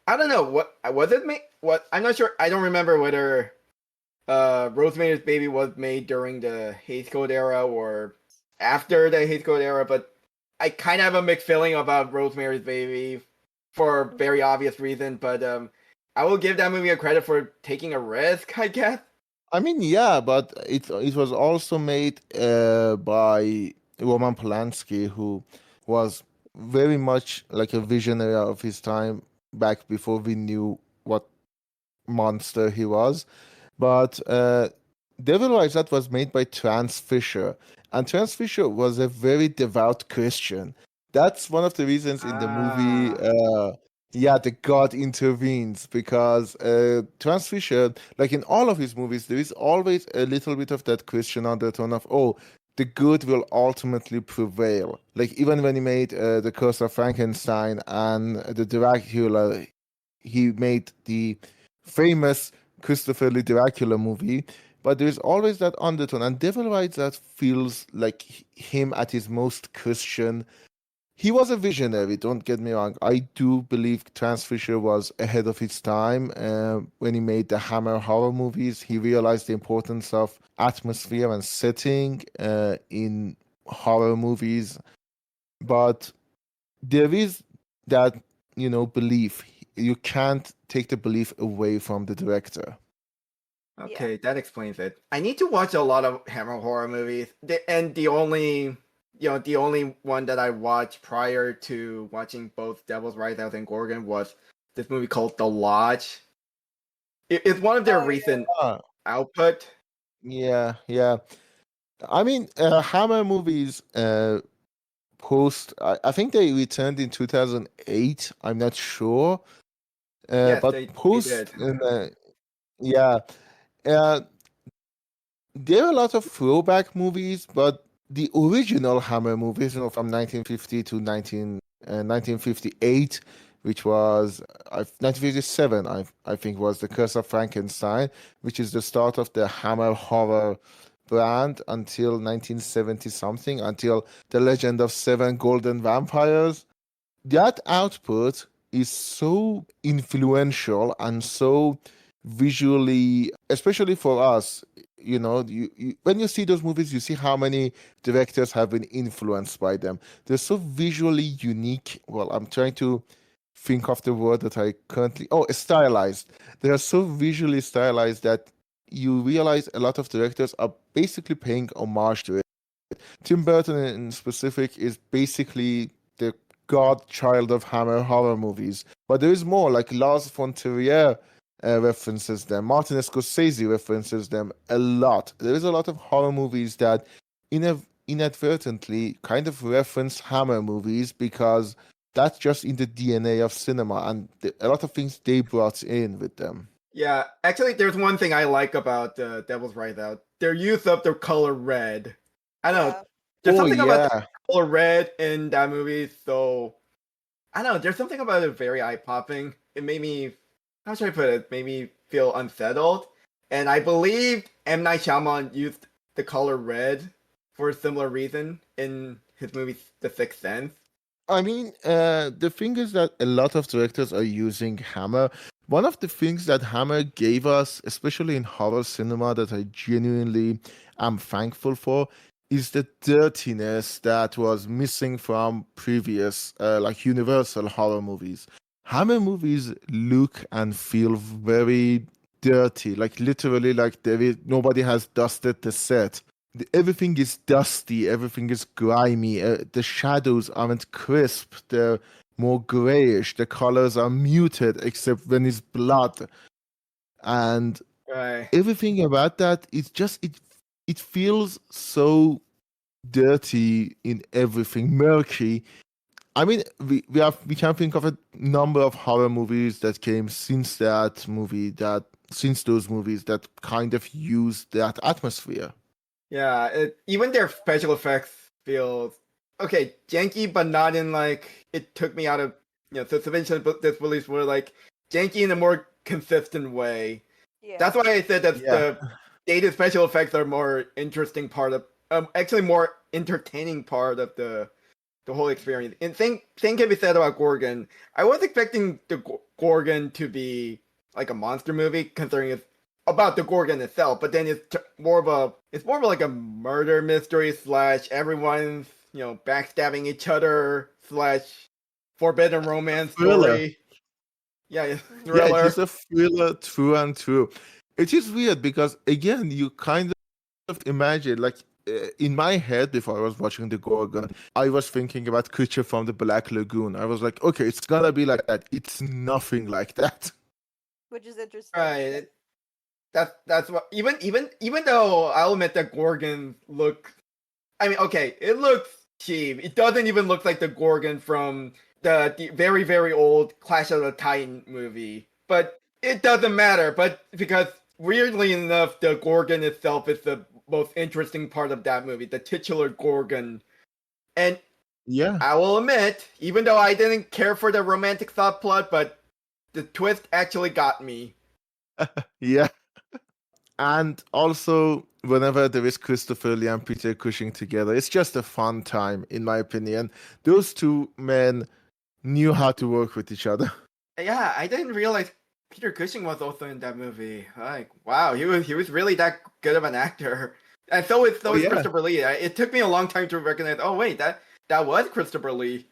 I don't know what was it made. What I'm not sure. I don't remember whether Rosemary's Baby was made during the Hays Code era or after the Hays Code era, but I kind of have a mixed feeling about Rosemary's Baby for very obvious reason. But I will give that movie a credit for taking a risk, I guess. I mean, yeah, but it was also made by Roman Polanski, who was very much like a visionary of his time back before we knew what monster he was. But Devil Rides Out was made by Trans Fisher, and Trans Fisher was a very devout Christian. That's one of the reasons in the movie, the God intervenes, because Trans Fisher, like in all of his movies, there is always a little bit of that Christian undertone of, oh, the good will ultimately prevail. Like, even when he made The Curse of Frankenstein and the Dracula, he made the famous Christopher Lee Dracula movie. but there's always that undertone. And Devil Rides Out feels like him at his most Christian. He was a visionary, don't get me wrong. I do believe Trans Fisher was ahead of his time when he made the Hammer horror movies. He realized the importance of atmosphere and setting in horror movies. But there is that, belief. You can't take the belief away from the director. Okay, that explains it. I need to watch a lot of Hammer horror movies, and the only one that I watched prior to watching both Devil's Rides Out and Gorgon was this movie called The Lodge. It's one of their recent output. Yeah. I mean, Hammer movies post. I think they returned in 2008. I'm not sure. Yes, but they post. did. Yeah. There are a lot of throwback movies, but the original Hammer movies, from 1950 to 1958, which was 1957, I think, was The Curse of Frankenstein, which is the start of the Hammer horror brand until 1970 something, until The Legend of Seven Golden Vampires. That output is so influential and so visually, especially for us, when you see those movies, you see how many directors have been influenced by them. They're so visually unique. Well, I'm trying to think of the word that I currently... stylized. They are so visually stylized that you realize a lot of directors are basically paying homage to it. Tim Burton in specific is basically the godchild of Hammer horror movies. But there is more, like Lars von Trier references them. Martin Scorsese references them a lot. There is a lot of horror movies that inadvertently kind of reference Hammer movies because that's just in the DNA of cinema, and a lot of things they brought in with them. Yeah, actually, there's one thing I like about Devil's Rides Out. Their use of the color red. I don't know. There's something about the color red in that movie, so... I don't know, there's something about it very eye-popping. It made me... How should I put it? Made me feel unsettled. And I believe M. Night Shyamalan used the color red for a similar reason in his movie The Sixth Sense. I mean, the thing is that a lot of directors are using Hammer. One of the things that Hammer gave us, especially in horror cinema, that I genuinely am thankful for, is the dirtiness that was missing from previous, Universal horror movies. Hammer movies look and feel very dirty, literally, nobody has dusted the set. Everything is dusty, everything is grimy, the shadows aren't crisp, they're more grayish, the colors are muted except when it's blood. And everything about that is just, it feels so dirty in everything, murky. I mean, we can think of a number of horror movies that came since those movies that kind of used that atmosphere. Yeah, even their special effects feels janky, but not in it took me out of suspension of disbelief. Were janky in a more consistent way. Yeah. That's why I said that the dated special effects are more interesting part of, actually more entertaining part of the whole experience. And same can be said about Gorgon. I was expecting the Gorgon to be like a monster movie, considering it's about the Gorgon itself, but then it's more of a murder mystery / everyone's backstabbing each other / forbidden romance story. Yeah, thriller. Yeah, it's a thriller through and through. It is weird because again, you kind of imagine in my head, before I was watching the Gorgon, I was thinking about Creature from the Black Lagoon. I was like, okay, it's gonna be like that. It's nothing like that. Which is interesting. Right. That's what even though I'll admit that Gorgon it looks cheap. It doesn't even look like the Gorgon from the very, very old Clash of the Titan movie. But it doesn't matter, because weirdly enough, the Gorgon itself is the most interesting part of that movie, the titular Gorgon. And yeah, I will admit, even though I didn't care for the romantic subplot, but the twist actually got me. Yeah. And also, whenever there is Christopher Lee and Peter Cushing together, it's just a fun time, in my opinion. Those two men knew how to work with each other. Yeah, I didn't realize Peter Cushing was also in that movie. Like, wow, he was really that good of an actor. And so is yeah. Christopher Lee. It took me a long time to recognize. Oh wait, that was Christopher Lee.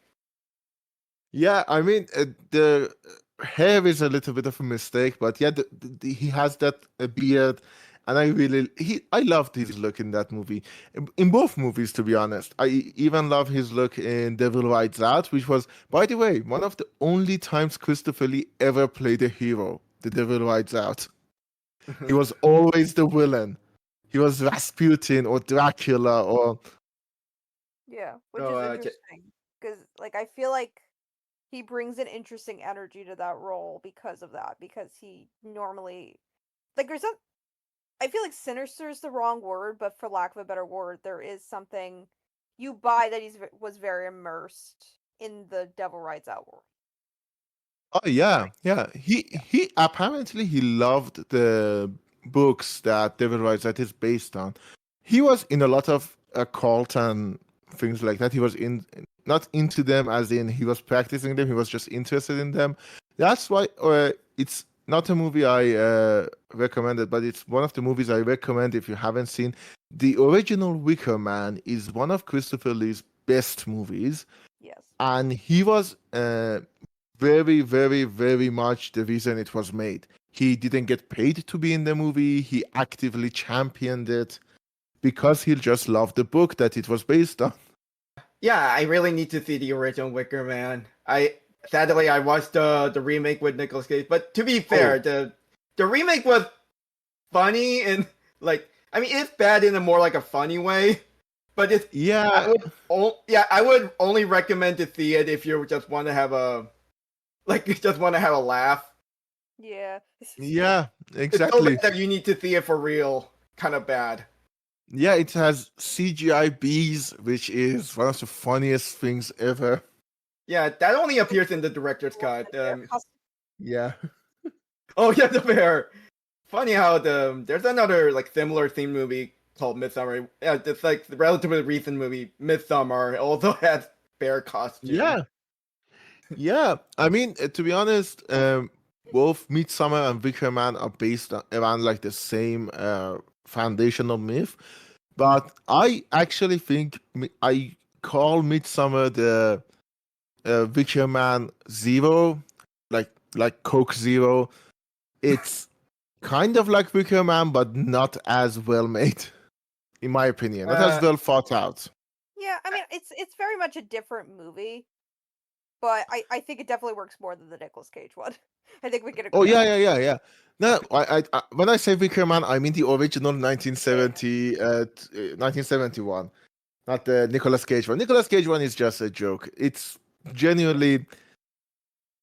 Yeah, I mean, the hair is a little bit of a mistake, but yeah, he has that beard, and I loved his look in that movie. In both movies, to be honest. I even love his look in Devil Rides Out, which was, by the way, one of the only times Christopher Lee ever played a hero, The Devil Rides Out. He was always the villain. He was Rasputin or Dracula or... Yeah, which is interesting, because, like, I feel like he brings an interesting energy to that role because of that, because he normally, like, I feel like sinister is the wrong word, but for lack of a better word, there is something you buy that was very immersed in the Devil Rides Out world. Oh yeah. He apparently he loved the books that Devil Rides that is based on. He was in a lot of occult and things like that. He was not into them as in he was practicing them. He was just interested in them. That's why it's not a movie I recommended, but it's one of the movies I recommend if you haven't seen. The original Wicker Man is one of Christopher Lee's best movies. Yes. And he was very, very, very much the reason it was made. He didn't get paid to be in the movie. He actively championed it because he just loved the book that it was based on. Yeah, I really need to see the original Wicker Man. Sadly I watched the remake with Nicolas Cage, but to be fair, the remake was funny and like, I mean, it's bad in a more like a funny way, but it's I would only recommend to see it if you just want to have a laugh. Yeah. Yeah, exactly. It's so bad that you need to see it for real. Kind of bad. Yeah, it has CGI bees, which is one of the funniest things ever. Yeah, that only appears in the director's cut. Yeah. Oh yeah, the bear. Funny how there's another like similar theme movie called Midsummer. Yeah, it's like the relatively recent movie Midsummer. Also has bear costume. Yeah. I mean, to be honest, both Midsummer and Wicker Man are based around like the same foundational myth, but I actually think I call Midsummer the Wicker Man Zero, like Coke Zero. It's kind of like Wicker Man, but not as well made, in my opinion. Not as well thought out. Yeah, I mean, it's very much a different movie, but I think it definitely works more than the Nicolas Cage one. I think we can agree. Oh yeah. No, I when I say Wicker Man, I mean the original 1971, not the Nicolas Cage one. Nicolas Cage one is just a joke. It's genuinely,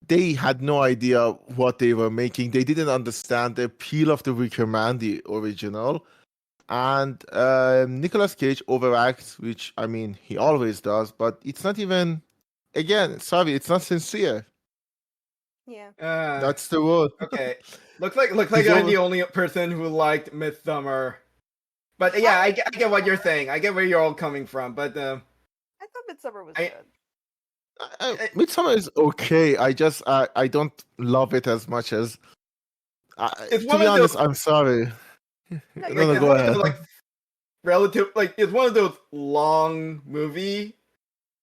they had no idea what they were making. They didn't understand the appeal of the Wicker Man, the original. And Nicolas Cage overacts, which, I mean, he always does, but it's not even, again, sorry, it's not sincere. Yeah. That's the word. Okay. Looks like I'm the only person who liked Midsummer. But yeah, I get what you're saying. I get where you're all coming from, but I thought Midsummer was good. Midsummer is okay. I don't love it as much as. To be honest, I'm sorry. No, go ahead. It's one of those long movie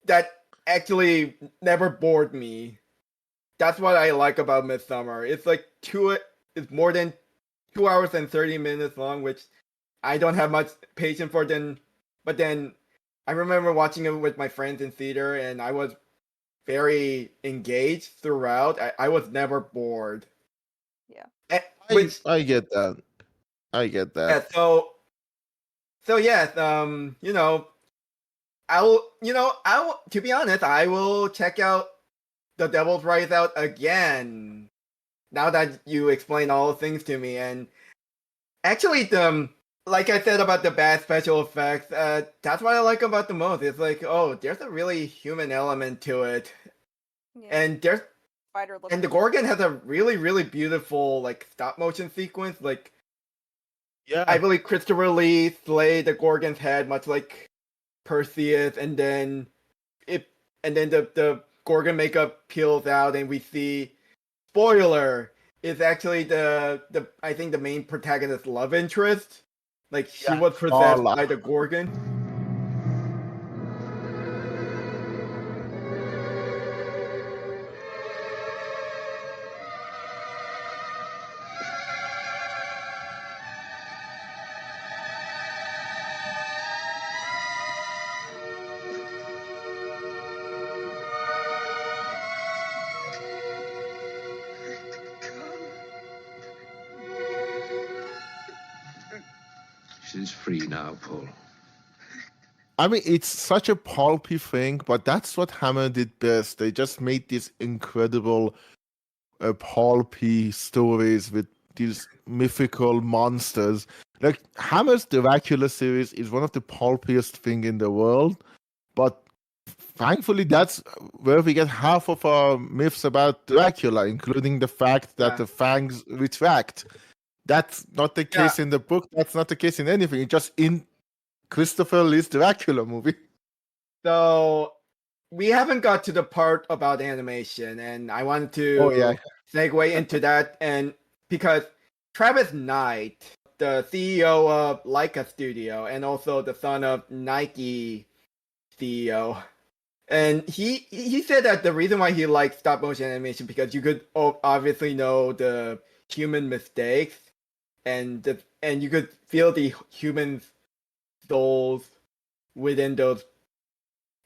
that actually never bored me. That's what I like about Midsummer. It's it's more than 2 hours and 30 minutes long, which I don't have much patience for. But then I remember watching it with my friends in theater, and I was very engaged throughout. I was never bored. Yeah. I get that. Yeah, so yes, I'll to be honest, I will check out The Devil's Rides Out again now that you explain all the things to me. And actually, like I said about the bad special effects, that's what I like about the most. It's like, oh, there's a really human element to it. Yeah. And the Gorgon has a really, really beautiful like stop motion sequence. Like, Yeah. I believe Christopher Lee slayed the Gorgon's head, much like Perseus, and then the Gorgon makeup peels out, and we see, spoiler, is actually the I think the main protagonist's love interest. Like she was possessed by the Gorgon. She's free now, Paul. I mean, it's such a pulpy thing, but that's what Hammer did best. They just made these incredible pulpy stories with these mythical monsters. Like, Hammer's Dracula series is one of the pulpiest thing in the world, but thankfully that's where we get half of our myths about Dracula, including the fact that the fangs retract. That's not the case in the book. That's not the case in anything. It's just in Christopher Lee's Dracula movie. So we haven't got to the part about animation, and I wanted to segue into that. And because Travis Knight, the CEO of Leica Studio, and also the son of Nike CEO, and he said that the reason why he likes stop motion animation because you could obviously know the human mistakes, and you could feel the human souls within those,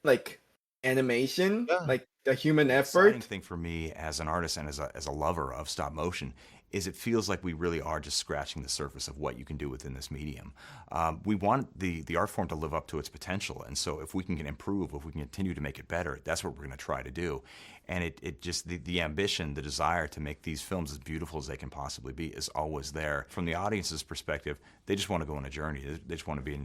like, animation, like the human effort. The exciting thing for me as an artist and as a lover of stop motion is it feels like we really are just scratching the surface of what you can do within this medium. We want the art form to live up to its potential, and so if we can improve, if we can continue to make it better, that's what we're going to try to do. And it just, the ambition, the desire to make these films as beautiful as they can possibly be is always there. From the audience's perspective, they just want to go on a journey. They just want to be,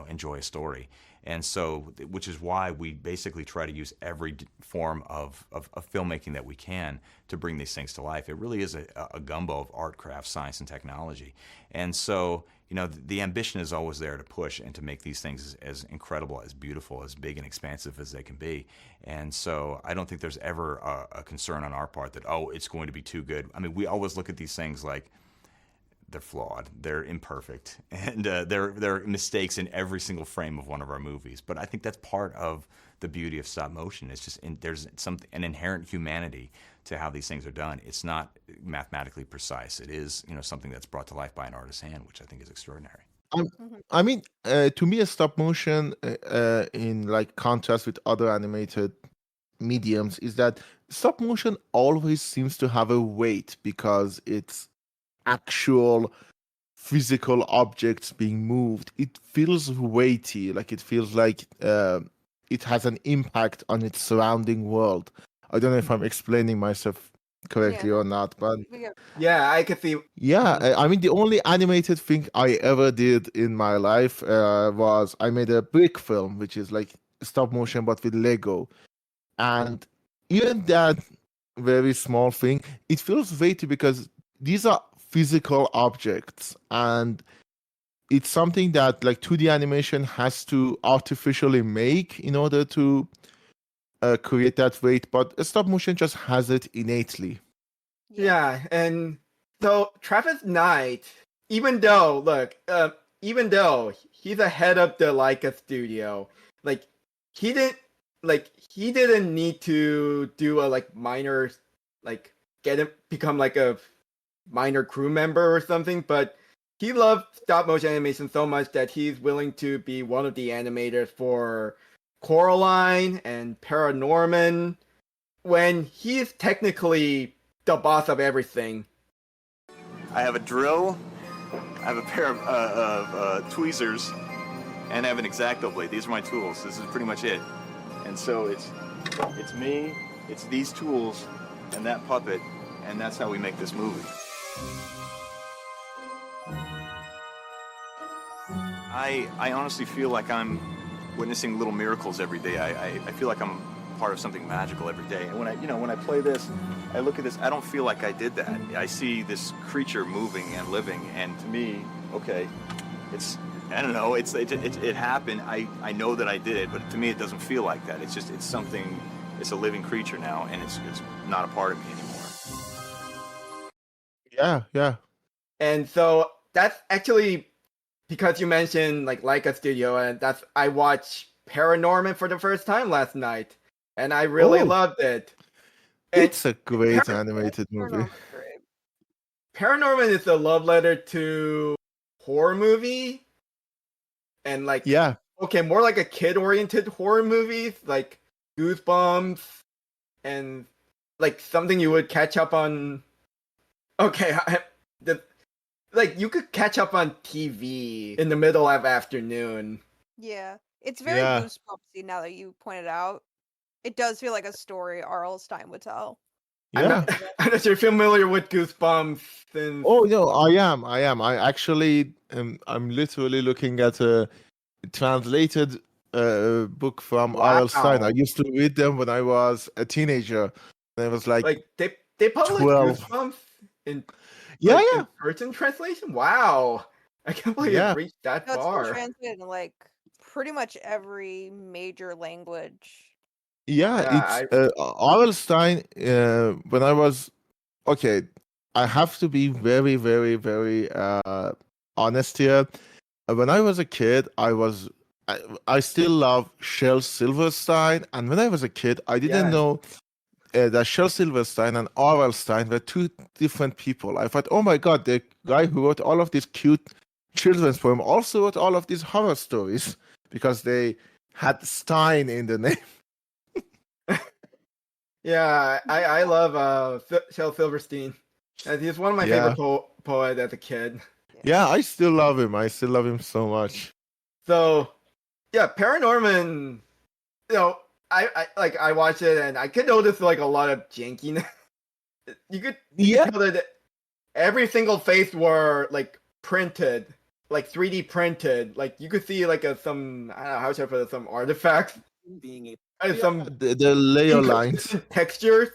enjoy a story. And so, which is why we basically try to use every form of filmmaking that we can to bring these things to life. It really is a gumbo of art, craft, science, and technology. And so, the ambition is always there to push and to make these things as incredible, as beautiful, as big and expansive as they can be. And so I don't think there's ever a concern on our part that, it's going to be too good. I mean, we always look at these things like they're flawed, they're imperfect, and there are mistakes in every single frame of one of our movies. But I think that's part of the beauty of stop motion. It's just there's an inherent humanity to how these things are done. It's not mathematically precise. It is something that's brought to life by an artist's hand, which I think is extraordinary. I mean, to me, a stop motion, in like contrast with other animated mediums, is that stop motion always seems to have a weight because it's actual physical objects being moved. It feels weighty, like it feels like it has an impact on its surrounding world. I don't know if I'm explaining myself correctly or not, but yeah, I can see. Yeah, I mean, the only animated thing I ever did in my life was I made a brick film, which is like stop motion but with Lego, and even that very small thing, it feels weighty because these are physical objects, and it's something that like 2D animation has to artificially make in order to create that weight, but stop motion just has it innately. Yeah, and so Travis Knight, even though he's the head of the Leica studio, he didn't need to do a minor, become a minor crew member or something, but he loved stop motion animation so much that he's willing to be one of the animators for Coraline and Paranorman, when he's technically the boss of everything. I have a drill, I have a pair of tweezers, and I have an X-Acto blade. These are my tools. This is pretty much it. And so it's me, it's these tools, and that puppet, and that's how we make this movie. I honestly feel like I'm witnessing little miracles every day. I feel like I'm part of something magical every day. And when I play this, I look at this, I don't feel like I did that. I see this creature moving and living, and to me, okay, I don't know, it happened. I know that I did it, but to me it doesn't feel like that. It's something. It's a living creature now, and it's not a part of me anymore. Yeah. And so that's actually because you mentioned like Leica Studio, and I watched Paranorman for the first time last night, and I really loved it. And It's a great animated movie. Paranorman is a love letter to horror movie, and like more like a kid-oriented horror movies, like Goosebumps, and like something you would catch up on. Like you could catch up on TV in the middle of afternoon. Yeah, it's very Goosebumpsy now that you pointed out. It does feel like a story R.L. Stein would tell. Yeah. I'm not sure you're familiar with Goosebumps. And... Oh no, I am. I actually I'm literally looking at a translated book from R.L. Stein. I used to read them when I was a teenager. And I was like they published 12. Goosebumps in in Burton translation. Wow, I can't believe it reached that far. It's been translated in like pretty much every major language. Yeah, it's R.L. Stein. When I was I have to be very, very, very honest here. When I was a kid, I still love Shel Silverstein, and when I was a kid, I didn't know that Shel Silverstein and R.L. Stein were two different people. I thought, oh my god, the guy who wrote all of these cute children's poems also wrote all of these horror stories because they had Stein in the name. Yeah, I love Shel Silverstein. He's one of my favorite poets as a kid. Yeah, I still love him. I still love him so much. So, yeah, Paranorman, I watched it and I could notice like a lot of jankiness. You could tell that every single face were like printed, like 3D printed. Like you could see like some, I don't know how should I put it, some artifacts being some the layer lines textures,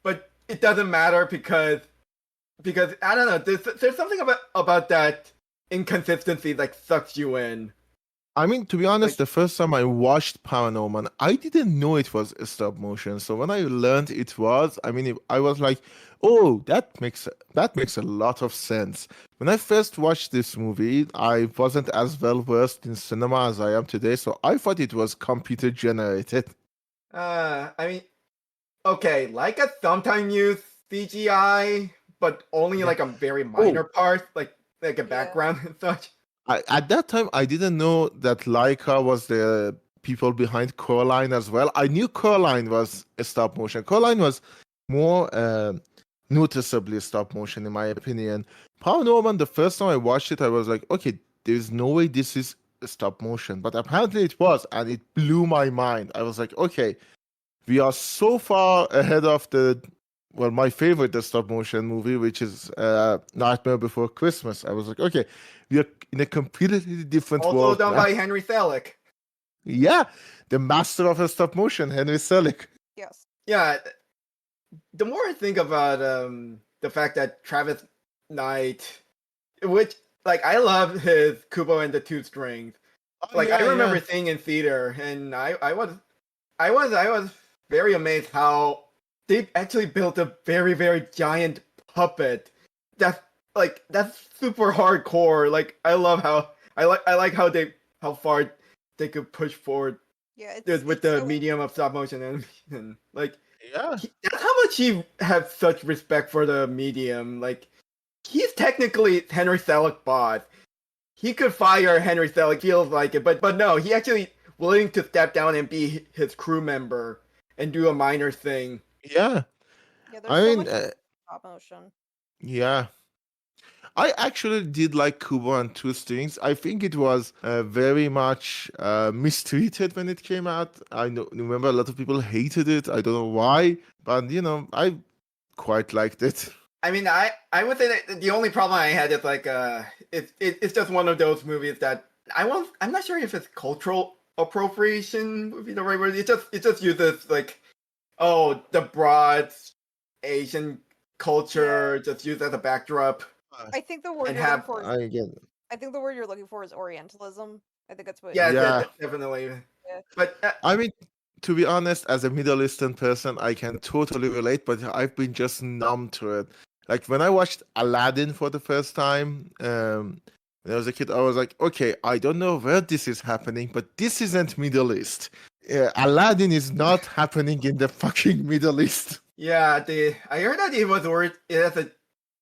but it doesn't matter because I don't know. There's something about that inconsistency that sucks you in. I mean, to be honest, the first time I watched Paranorman, I didn't know it was a stop motion. So when I learned it was, I was like, "Oh, that makes a lot of sense." When I first watched this movie, I wasn't as well versed in cinema as I am today, so I thought it was computer generated. Leica sometimes use CGI, but only like a very minor part, like a background and such. At that time, I didn't know that Leica was the people behind Coraline as well. I knew Coraline was a stop motion. Coraline was more noticeably stop motion, in my opinion. Paranorman, the first time I watched it, I was like, okay, there's no way this is a stop motion. But apparently it was, and it blew my mind. I was like, okay, we are so far ahead of my favorite stop motion movie, which is Nightmare Before Christmas. I was like, okay, we are in a completely different world. Also done by Henry Selick. Yeah, the master of stop motion, Henry Selick. Yes. Yeah, the more I think about the fact that Travis Knight, which like I love his Kubo and the Two Strings. I remember seeing in theater, and I was very amazed how they actually built a very, very giant puppet. That's super hardcore. Like I love how I like how far they could push forward. Yeah, with the medium of stop motion animation. Like that's how much he has such respect for the medium. Like he's technically Henry Selick boss. He could fire Henry Selick, feels like it, but no, he actually willing to step down and be his crew member and do a minor thing. Yeah. Stop motion. Yeah. I actually did like Kubo and Two Strings. I think it was very much mistreated when it came out. I remember a lot of people hated it. I don't know why, but I quite liked it. I mean, I would say that the only problem I had is like it's just one of those movies that I'm not sure if it's cultural appropriation would be the right word. It just uses like the broad Asian culture just used as a backdrop. I think the word and you're looking for is I think the word you're looking for is Orientalism. I think that's what. Yeah. Definitely. Yeah. But I mean, to be honest, as a Middle Eastern person, I can totally relate, but I've been just numb to it. Like when I watched Aladdin for the first time, when I was a kid, I was like, okay, I don't know where this is happening, but this isn't Middle East. Aladdin is not happening in the fucking Middle East. Yeah, I heard that it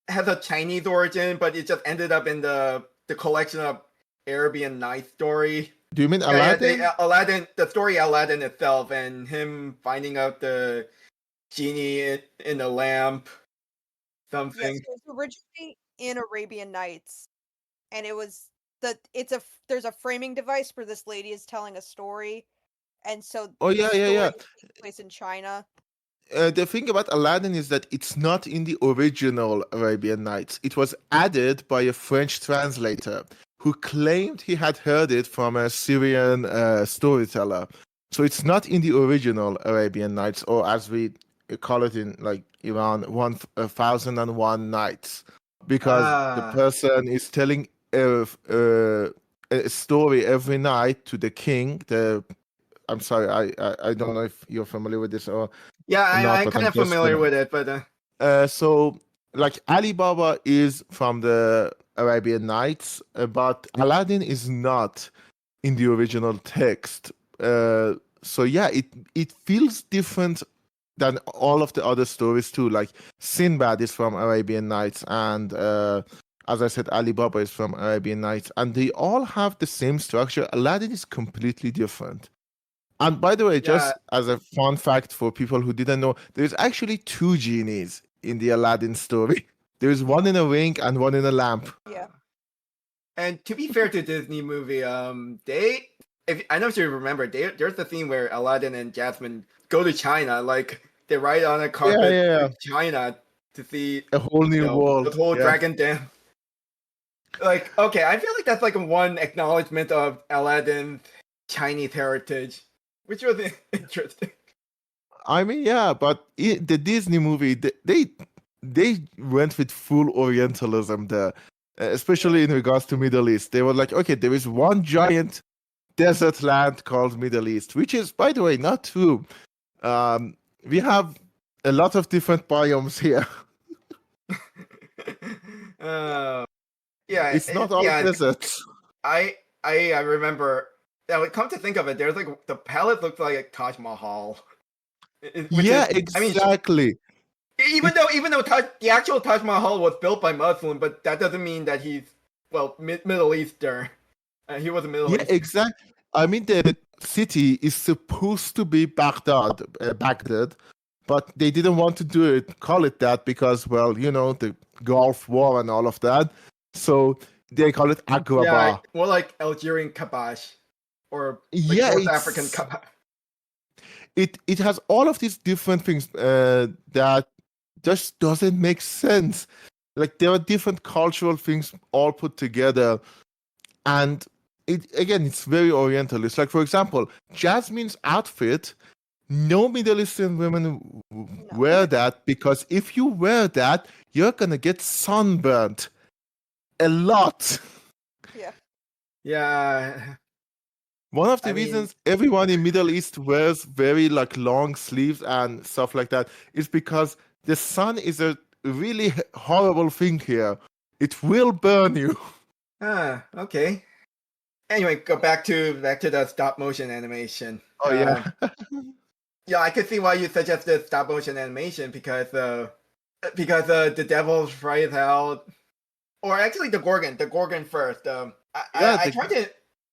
has a Chinese origin, but it just ended up in the collection of Arabian Nights story. Do you mean Aladdin? Aladdin, the story Aladdin itself, and him finding out the genie in the lamp, something. Yes, it was originally in Arabian Nights, and there's a framing device where this lady is telling a story, and so Yeah. takes place in China. The thing about Aladdin is that it's not in the original Arabian Nights. It was added by a French translator who claimed he had heard it from a Syrian storyteller. So it's not in the original Arabian Nights, or as we call it in like Iran, 1001 Nights, because the person is telling a story every night to the king. I'm sorry, I don't know if you're familiar with this or I'm kind of familiar with it, but so like Alibaba is from the Arabian Nights, but Aladdin is not in the original text. So yeah, it feels different than all of the other stories too. Like Sinbad is from Arabian Nights, and as I said, Alibaba is from Arabian Nights, and they all have the same structure. Aladdin is completely different. And by the way, just as a fun fact for people who didn't know, there's actually 2 genies in the Aladdin story. There's one in a ring and one in a lamp. Yeah. And to be fair to Disney movie, I don't know if you remember, there's the scene where Aladdin and Jasmine go to China, like they ride on a carpet to China to see a whole new world, the whole dragon dance. Like, okay, I feel like that's like one acknowledgement of Aladdin's Chinese heritage, which was interesting. I mean, yeah, but the Disney movie, they went with full Orientalism there, especially in regards to Middle East. They were like, okay, there is one giant desert land called Middle East, which is, by the way, not true. We have a lot of different biomes here. It's not all deserts. I remember. Now, come to think of it, there's like the palace looks like a Taj Mahal. Exactly. Even though the actual Taj Mahal was built by Muslim, but that doesn't mean that he's Middle Eastern. He was a Middle Eastern. Yeah, exactly. I mean, the city is supposed to be Baghdad, but they didn't want to call it that because, well, you know, the Gulf War and all of that. So they call it Agrabah. Yeah, more like Algerian Kabash or North African Kabash. It has all of these different things that just doesn't make sense. Like there are different cultural things all put together, and it's very Oriental. It's like, for example, Jasmine's outfit. No Middle Eastern women wear that, because if you wear that, you're gonna get sunburned a lot. Yeah. One of the reasons everyone in Middle East wears very like long sleeves and stuff like that is because the sun is a really horrible thing here. It will burn you. Okay. Anyway, go back to the stop motion animation. Oh yeah. Yeah, I could see why you suggested stop motion animation because the Devil's Right out, or actually the Gorgon first. I tried to,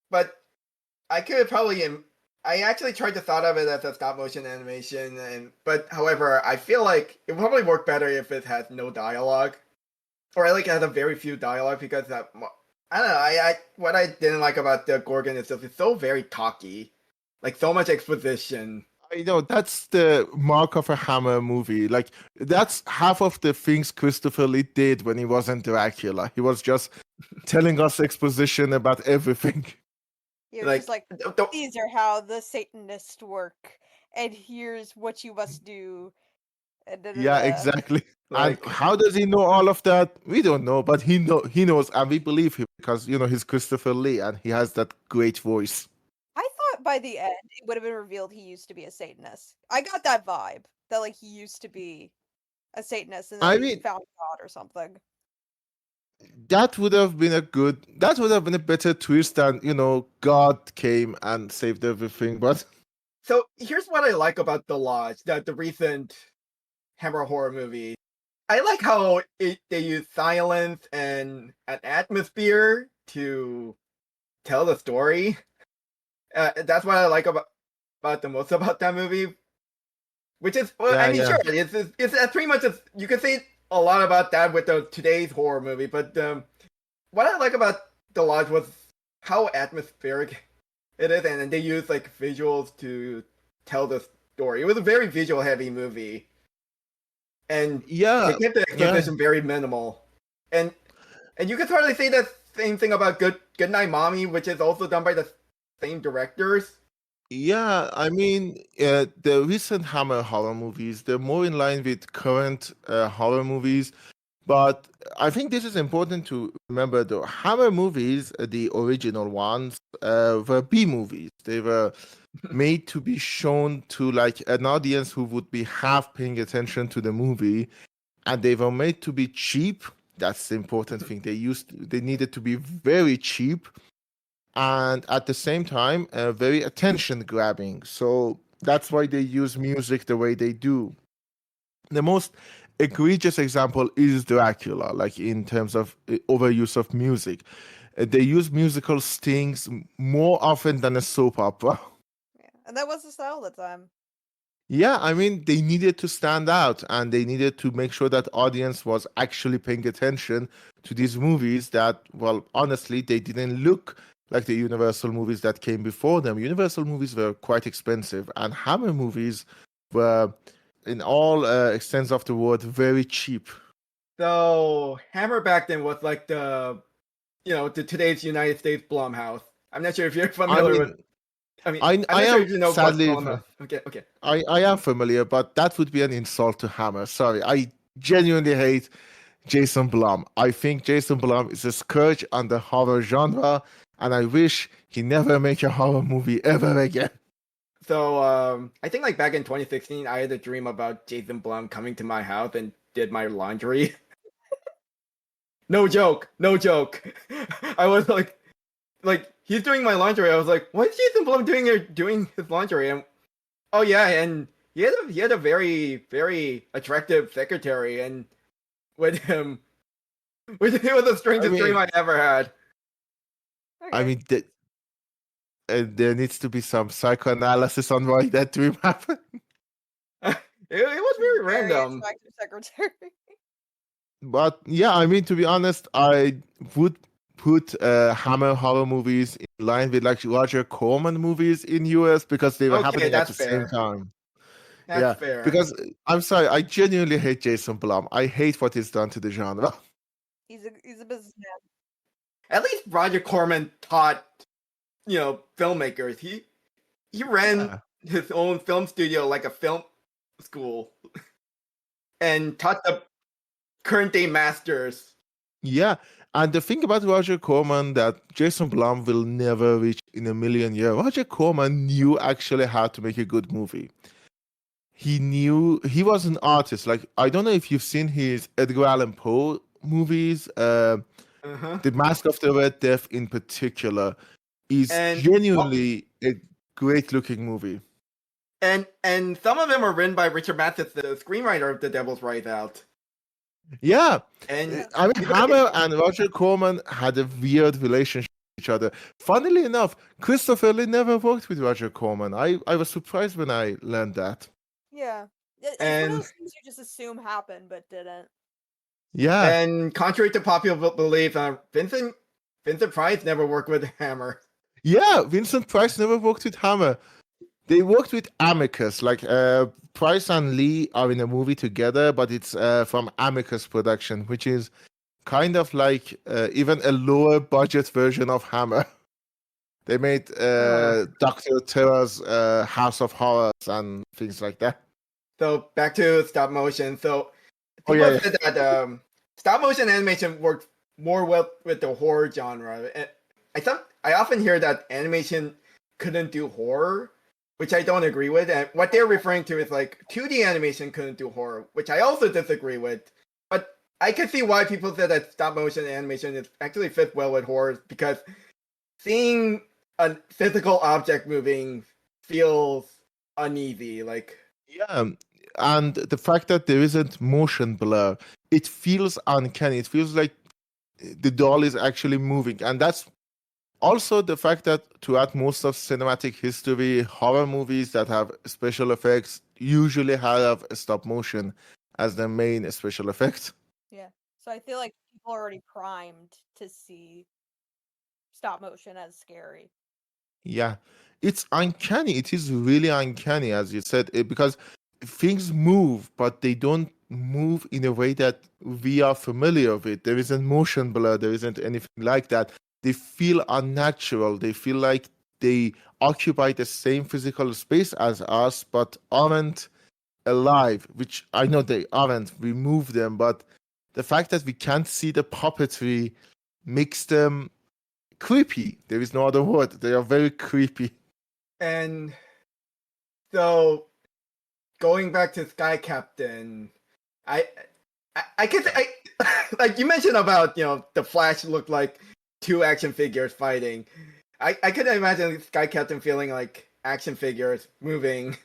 but I could probably. I actually tried to thought of it as a stop motion animation, but however, I feel like it would probably work better if it has no dialogue, or like it has a very few dialogue, because I don't know. What I didn't like about the Gorgon is just it's so very talky, like so much exposition. I know, that's the mark of a Hammer movie. Like, that's half of the things Christopher Lee did when he wasn't Dracula. He was just telling us exposition about everything. You're just like, these are how the Satanists work, and here's what you must do. And Yeah, exactly. And Like, how does he know all of that? We don't know, but he knows, and we believe him because he's Christopher Lee and he has that great voice. I thought by the end it would have been revealed he used to be a Satanist. I got that vibe that like he used to be a Satanist and then I he mean, found God or something. that would have been a better twist than God came and saved everything. But so here's what I like about The Lodge, the recent Hammer horror movie. I like how they use silence and an atmosphere to tell the story. That's what I like about the most about that movie. Which is, well, Yeah, I mean, yeah. sure, it's pretty much you could say a lot about that with today's horror movie. But what I like about The Lodge was how atmospheric it is, and they use like visuals to tell the story. It was a very visual heavy movie. And yeah, they kept the exposition very minimal. And you could hardly say the same thing about Goodnight Mommy, which is also done by the same directors. Yeah, I mean, the recent Hammer horror movies, they're more in line with current horror movies. But I think this is important to remember, though. Hammer movies, the original ones, were B movies. They were made to be shown to like an audience who would be half paying attention to the movie, and they were made to be cheap. That's the important thing. They needed to be very cheap, and at the same time, very attention grabbing. So that's why they use music the way they do. The most egregious example is Dracula, like in terms of overuse of music. They use musical stings more often than a soap opera. And that was the style at the time. Yeah, I mean, they needed to stand out and they needed to make sure that audience was actually paying attention to these movies that, well, honestly, they didn't look like the Universal movies that came before them. Universal movies were quite expensive, and Hammer movies were, in all extents of the word, very cheap. So Hammer back then was like the today's United States Blumhouse. I'm not sure if you're familiar with. I'm not sure am if you know sadly. Blumhouse. Okay. I am familiar, but that would be an insult to Hammer. Sorry, I genuinely hate Jason Blum. I think Jason Blum is a scourge on the horror genre, and I wish he never make a horror movie ever again. So I think like back in 2016, I had a dream about Jason Blum coming to my house and did my laundry. No joke. I was like he's doing my laundry. I was like, what is Jason Blum doing his laundry? And oh yeah, and he had a very, very attractive secretary, and with him, it was the strangest dream I ever had. I mean, there needs to be some psychoanalysis on why that dream happened. It was very random. Secretary. But yeah, I mean, to be honest, I would put Hammer horror movies in line with like Roger Corman movies in US because they were happening at the same time. That's fair. Because I'm sorry, I genuinely hate Jason Blum. I hate what he's done to the genre. He's a businessman. At least Roger Corman taught, filmmakers. He ran his own film studio like a film school, and taught the current day masters. Yeah, and the thing about Roger Corman that Jason Blum will never reach in a million years. Roger Corman knew actually how to make a good movie. He was an artist. Like, I don't know if you've seen his Edgar Allan Poe movies. The Mask of the Red Death in particular is genuinely a great looking movie. And some of them are written by Richard Matheson, the screenwriter of The Devil's Ride Out. Yeah, and I mean, Hammer and Roger Corman had a weird relationship with each other. Funnily enough, Christopher Lee never worked with Roger Corman. I was surprised when I learned that. Yeah. It's one of those things you just assume happened, but didn't. Yeah. And contrary to popular belief, Vincent Price never worked with Hammer. Yeah, Vincent Price never worked with Hammer. They worked with Amicus. Like, Price and Lee are in a movie together, but it's from Amicus production, which is kind of like even a lower budget version of Hammer. They made Dr. Terror's House of Horrors and things like that. So back to stop motion. So Oh, people yeah, said that stop motion animation works more well with the horror genre. And I often hear that animation couldn't do horror, which I don't agree with. And what they're referring to is like 2D animation couldn't do horror, which I also disagree with. But I can see why people said that stop motion animation is actually fits well with horror, because seeing a physical object moving feels uneasy. Like, Yeah, and the fact that there isn't motion blur, it feels uncanny. It feels like the doll is actually moving, and that's also the fact that throughout most of cinematic history, horror movies that have special effects usually have stop motion as the main special effect. Yeah. So I feel like people are already primed to see stop motion as scary. Yeah, it's uncanny. It is really uncanny, as you said, because things move, but they don't move in a way that we are familiar with. There isn't motion blur, there isn't anything like that. They feel unnatural. They feel like they occupy the same physical space as us, but aren't alive, which I know they aren't. We move them, but the fact that we can't see the puppetry makes them creepy. There is no other word. They are very creepy. and so going back to Sky Captain, I guess like you mentioned about, you know, the Flash looked like two action figures fighting. I could imagine Sky Captain feeling like action figures moving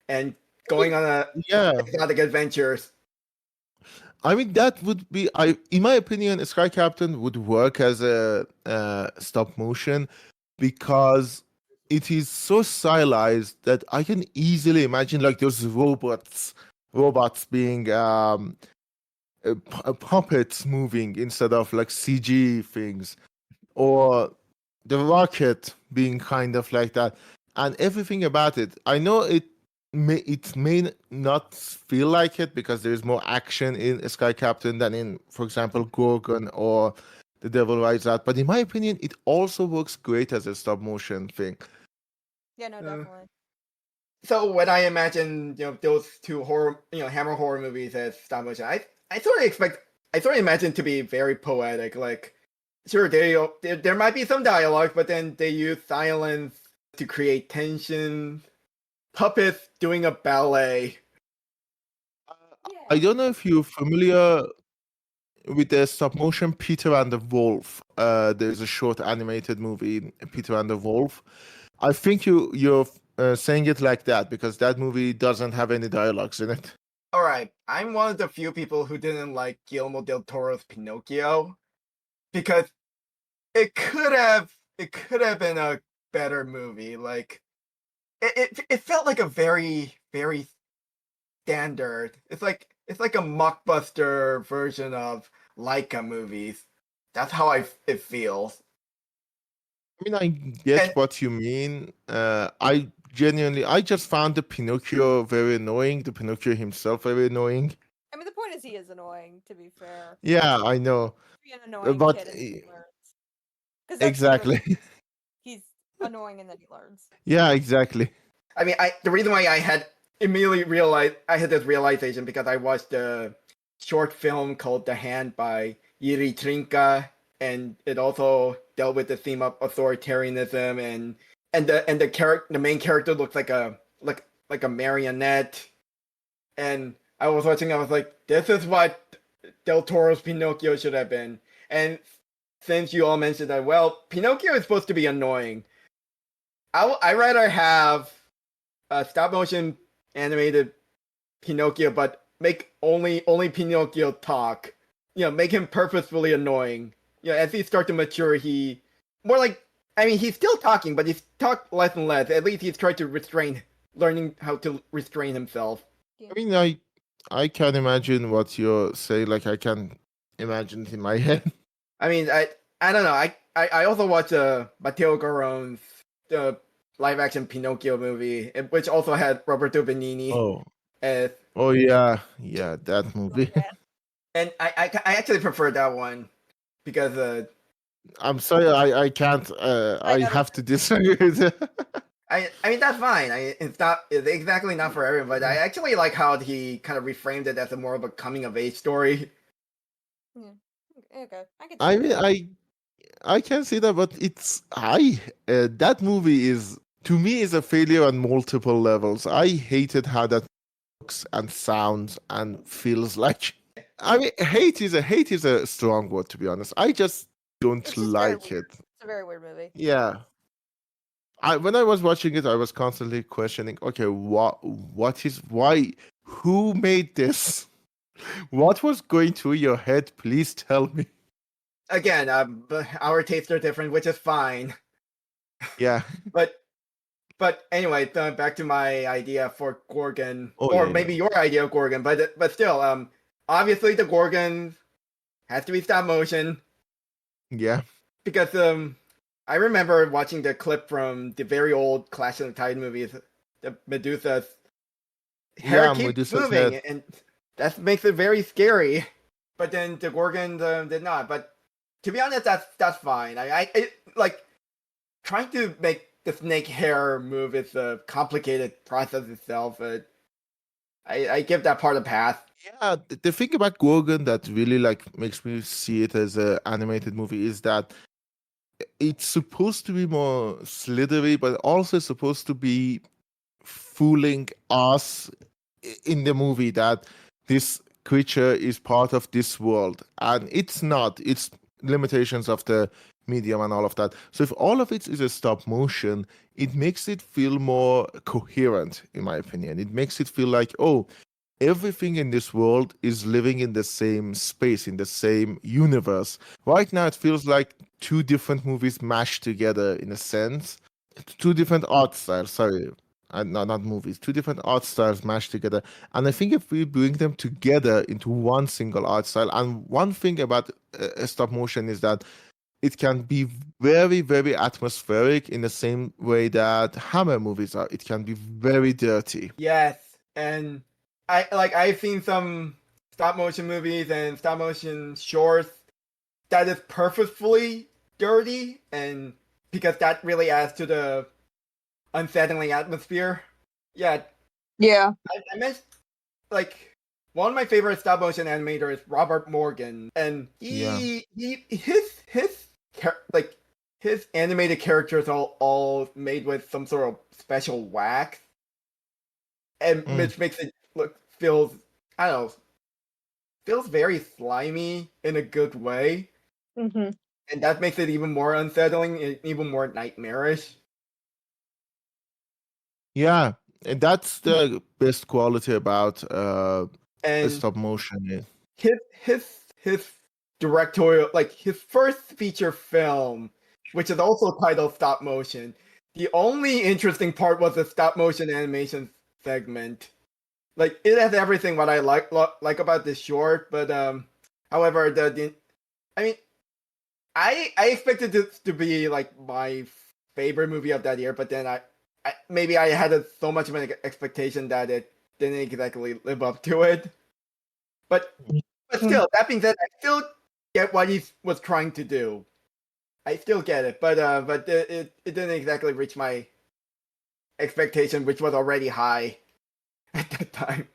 and going on exotic adventures. I mean, that would be, in my opinion, Sky Captain would work as a stop motion because it is so stylized that I can easily imagine like those robots being puppets moving instead of like CG things, or the rocket being kind of like that, and everything about it. I know it may not feel like it because there is more action in Sky Captain than in, for example, Gorgon or The Devil Rides Out. But in my opinion, it also works great as a stop motion thing. Yeah, no, definitely. So when I imagine, you know, those two horror, you know, Hammer horror movies as stop motion, I sort of imagine to be very poetic. Like, sure, there might be some dialogue, but then they use silence to create tension. Puppets doing a ballet. I don't know if you're familiar with the stop motion Peter and the Wolf. There's a short animated movie, Peter and the Wolf. I think you're saying it like that because that movie doesn't have any dialogues in it. All right, I'm one of the few people who didn't like Guillermo del Toro's Pinocchio because it could have been a better movie. Like, it felt like a very, very standard. It's like a mockbuster version of Laika movies. That's how it feels. I mean, I get what you mean. I just found the Pinocchio very annoying. The Pinocchio himself very annoying. I mean, the point is he is annoying, to be fair. Yeah, I know. Be an annoying But kid as he learns. exactly. He's annoying and then he learns. Yeah, exactly. I mean, the reason why I had immediately realized I had this realization because I watched a short film called The Hand by Yuri Trinka, and it also dealt with the theme of authoritarianism and the main character looks like a marionette. And I was watching, I was like, this is what Del Toro's Pinocchio should have been. And since you all mentioned that, well, Pinocchio is supposed to be annoying. I rather have a stop motion animated Pinocchio, but make only Pinocchio talk. You know, make him purposefully annoying. You know, as he starts to mature, he's still talking, but he's talked less and less. At least he's tried to learning how to restrain himself. I mean, I can imagine what you're saying. Like, I can imagine it in my head. I mean, I don't know. I also watched Matteo Garrone's live action Pinocchio movie, which also had Roberto Benigni. Oh yeah, that movie. And I actually prefer that one because I'm sorry, I can't. I have to disagree with it. I mean that's fine. It's exactly not for everyone, but I actually like how he kind of reframed it as a more of a coming of age story. Yeah. Okay, I can. I mean, I can see that, but that movie is, to me, is a failure on multiple levels. I hated how that looks and sounds and feels like. I mean, hate is a strong word, to be honest. I just don't It's just very like weird. it. It's a very weird movie. Yeah. When I was watching it, I was constantly questioning, okay, who made this? What was going through your head? Please tell me. Again, our tastes are different, which is fine. Yeah. But anyway, back to my idea for Gorgon, Oh, maybe your idea of Gorgon. But still, obviously the Gorgon has to be stop motion. Yeah. Because I remember watching the clip from the very old Clash of the Titans movies, the Medusa's hair keeps Medusa's moving, head. and that makes it very scary. But then the Gorgon did not. But to be honest, that's fine. I like trying to make the snake hair move is a complicated process itself. But I give that part a pass. Yeah, the thing about Gorgon that really makes me see it as an animated movie is that it's supposed to be more slithery, but also supposed to be fooling us in the movie that this creature is part of this world, and it's not. It's limitations of the medium and all of that. So if all of it is a stop motion, it makes it feel more coherent, in my opinion. It makes it feel like, oh, everything in this world is living in the same space, in the same universe. Right now, it feels like two different movies mashed together in a sense. Two different art styles, sorry. Not movies, two different art styles mashed together. And I think if we bring them together into one single art style, and one thing about stop motion is that it can be very, very atmospheric in the same way that Hammer movies are. It can be very dirty. Yes, and I've seen some stop motion movies and stop motion shorts that is purposefully dirty, and because that really adds to the unsettling atmosphere. Yeah. I meant one of my favorite stop motion animators is Robert Morgan, and his animated characters all made with some sort of special wax, and which makes it feels very slimy in a good way, and that makes it even more unsettling and even more nightmarish. Yeah, and that's the best quality about and stop motion. His directorial, his first feature film, which is also titled Stop Motion. The only interesting part was the stop motion animation segment. It has everything what I like about this short, but however, I expected this to be my favorite movie of that year, but then maybe I had so much of an expectation that it didn't exactly live up to it. But still, that being said, I still get what he was trying to do. I still get it, but it didn't exactly reach my expectation, which was already high at that time.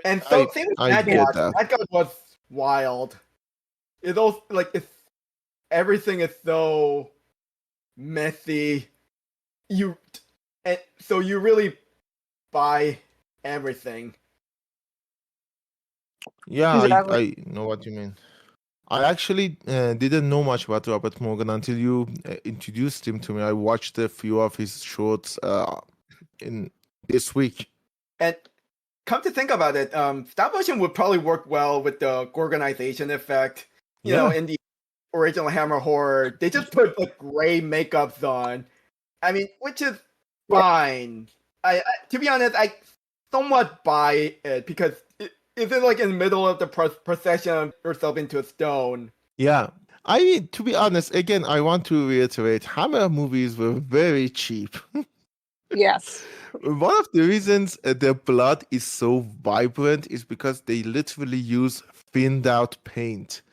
And so same with Mad God. Mad God was wild. It's also everything is so messy. So you really buy everything. Yeah, Exactly. I know what you mean. I actually didn't know much about Robert Morgan until you introduced him to me. I watched a few of his shorts in this week. And come to think about it, stop motion would probably work well with the Gorgonization effect. You know, in the original Hammer horror, they just put gray makeups on. I mean, which is fine. I to be honest, I somewhat buy it because is it in the middle of the procession of yourself into a stone? Yeah. I mean, to be honest, again, I want to reiterate, Hammer movies were very cheap. Yes. One of the reasons their blood is so vibrant is because they literally use thinned out paint.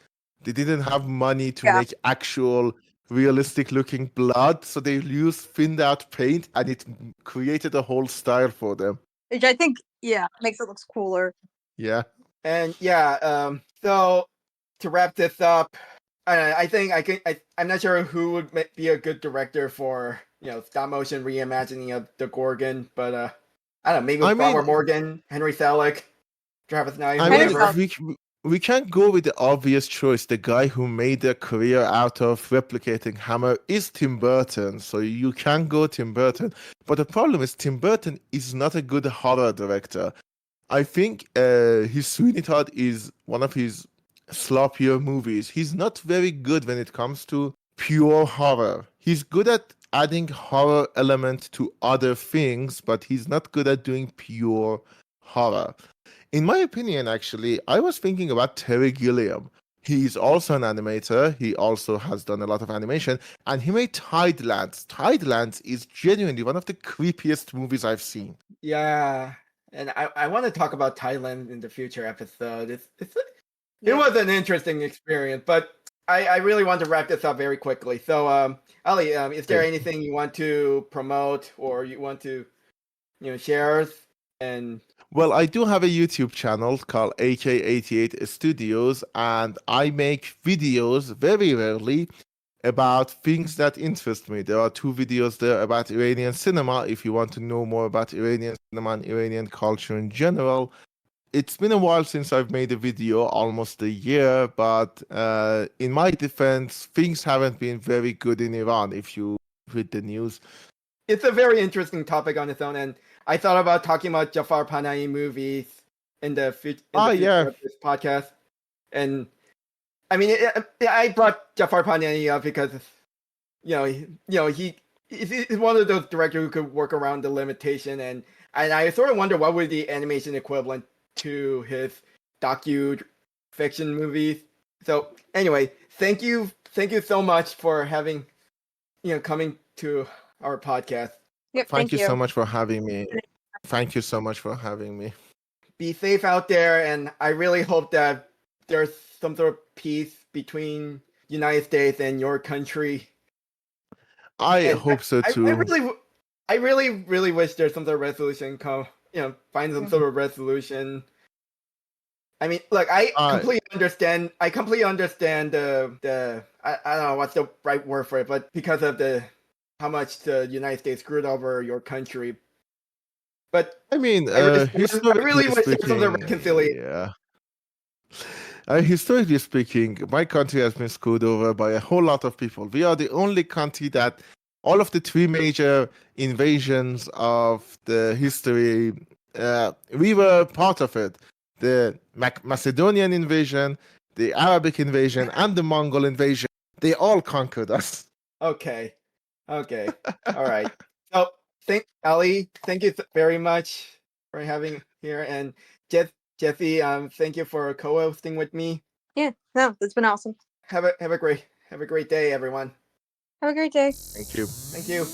They didn't have money to make actual realistic looking blood, so they used thinned out paint, and it created a whole style for them. Which I think, makes it look cooler. Yeah. And so to wrap this up, I think I'm not sure who would be a good director for stop motion reimagining of the Gorgon, but I don't know, maybe Robert Morgan, Henry Selick, Travis Knight. We can't go with the obvious choice. The guy who made a career out of replicating Hammer is Tim Burton, so you can go Tim Burton. But the problem is Tim Burton is not a good horror director. I think his Sweeney Todd is one of his sloppier movies. He's not very good when it comes to pure horror. He's good at adding horror element to other things, but he's not good at doing pure horror. In my opinion, actually, I was thinking about Terry Gilliam. He's also an animator. He also has done a lot of animation, and he made Tidelands. Tidelands is genuinely one of the creepiest movies I've seen. Yeah, and I want to talk about Thailand in the future episode. It was an interesting experience, but I really want to wrap this up very quickly. So, Ali, is there anything you want to promote or you want to, share? And well, I do have a YouTube channel called AK88 Studios, and I make videos very rarely about things that interest me. There are 2 videos there about Iranian cinema, if you want to know more about Iranian cinema and Iranian culture in general. It's been a while since I've made a video, almost a year, but in my defense, things haven't been very good in Iran, if you read the news. It's a very interesting topic on its own, and I thought about talking about Jafar Panahi movies in the future of this podcast. And I mean, I brought Jafar Panahi up because, he's one of those directors who could work around the limitation, and I sort of wonder what would the animation equivalent to his docu-fiction movies. So anyway, thank you so much for having, coming to our podcast. Yep, thank you so much for having me. Thank you so much for having me. Be safe out there, and I really hope that there's some sort of peace between United States and your country. I hope so too. I really wish there's some sort of resolution find some sort of resolution. I mean, look, I completely understand the I don't know what's the right word for it, but because of how much the United States screwed over your country. But I mean, I really wish there was some reconciliation. Yeah. Historically speaking, my country has been screwed over by a whole lot of people. We are the only country that all of the 3 major invasions of the history, we were part of it. The Macedonian invasion, the Arabic invasion, and the Mongol invasion. They all conquered us. Okay. All right. So, Ali, thank you very much for having here. And Jessie, thank you for co-hosting with me. Yeah, no, it's been awesome. Have a great day, everyone. Have a great day. Thank you. Thank you.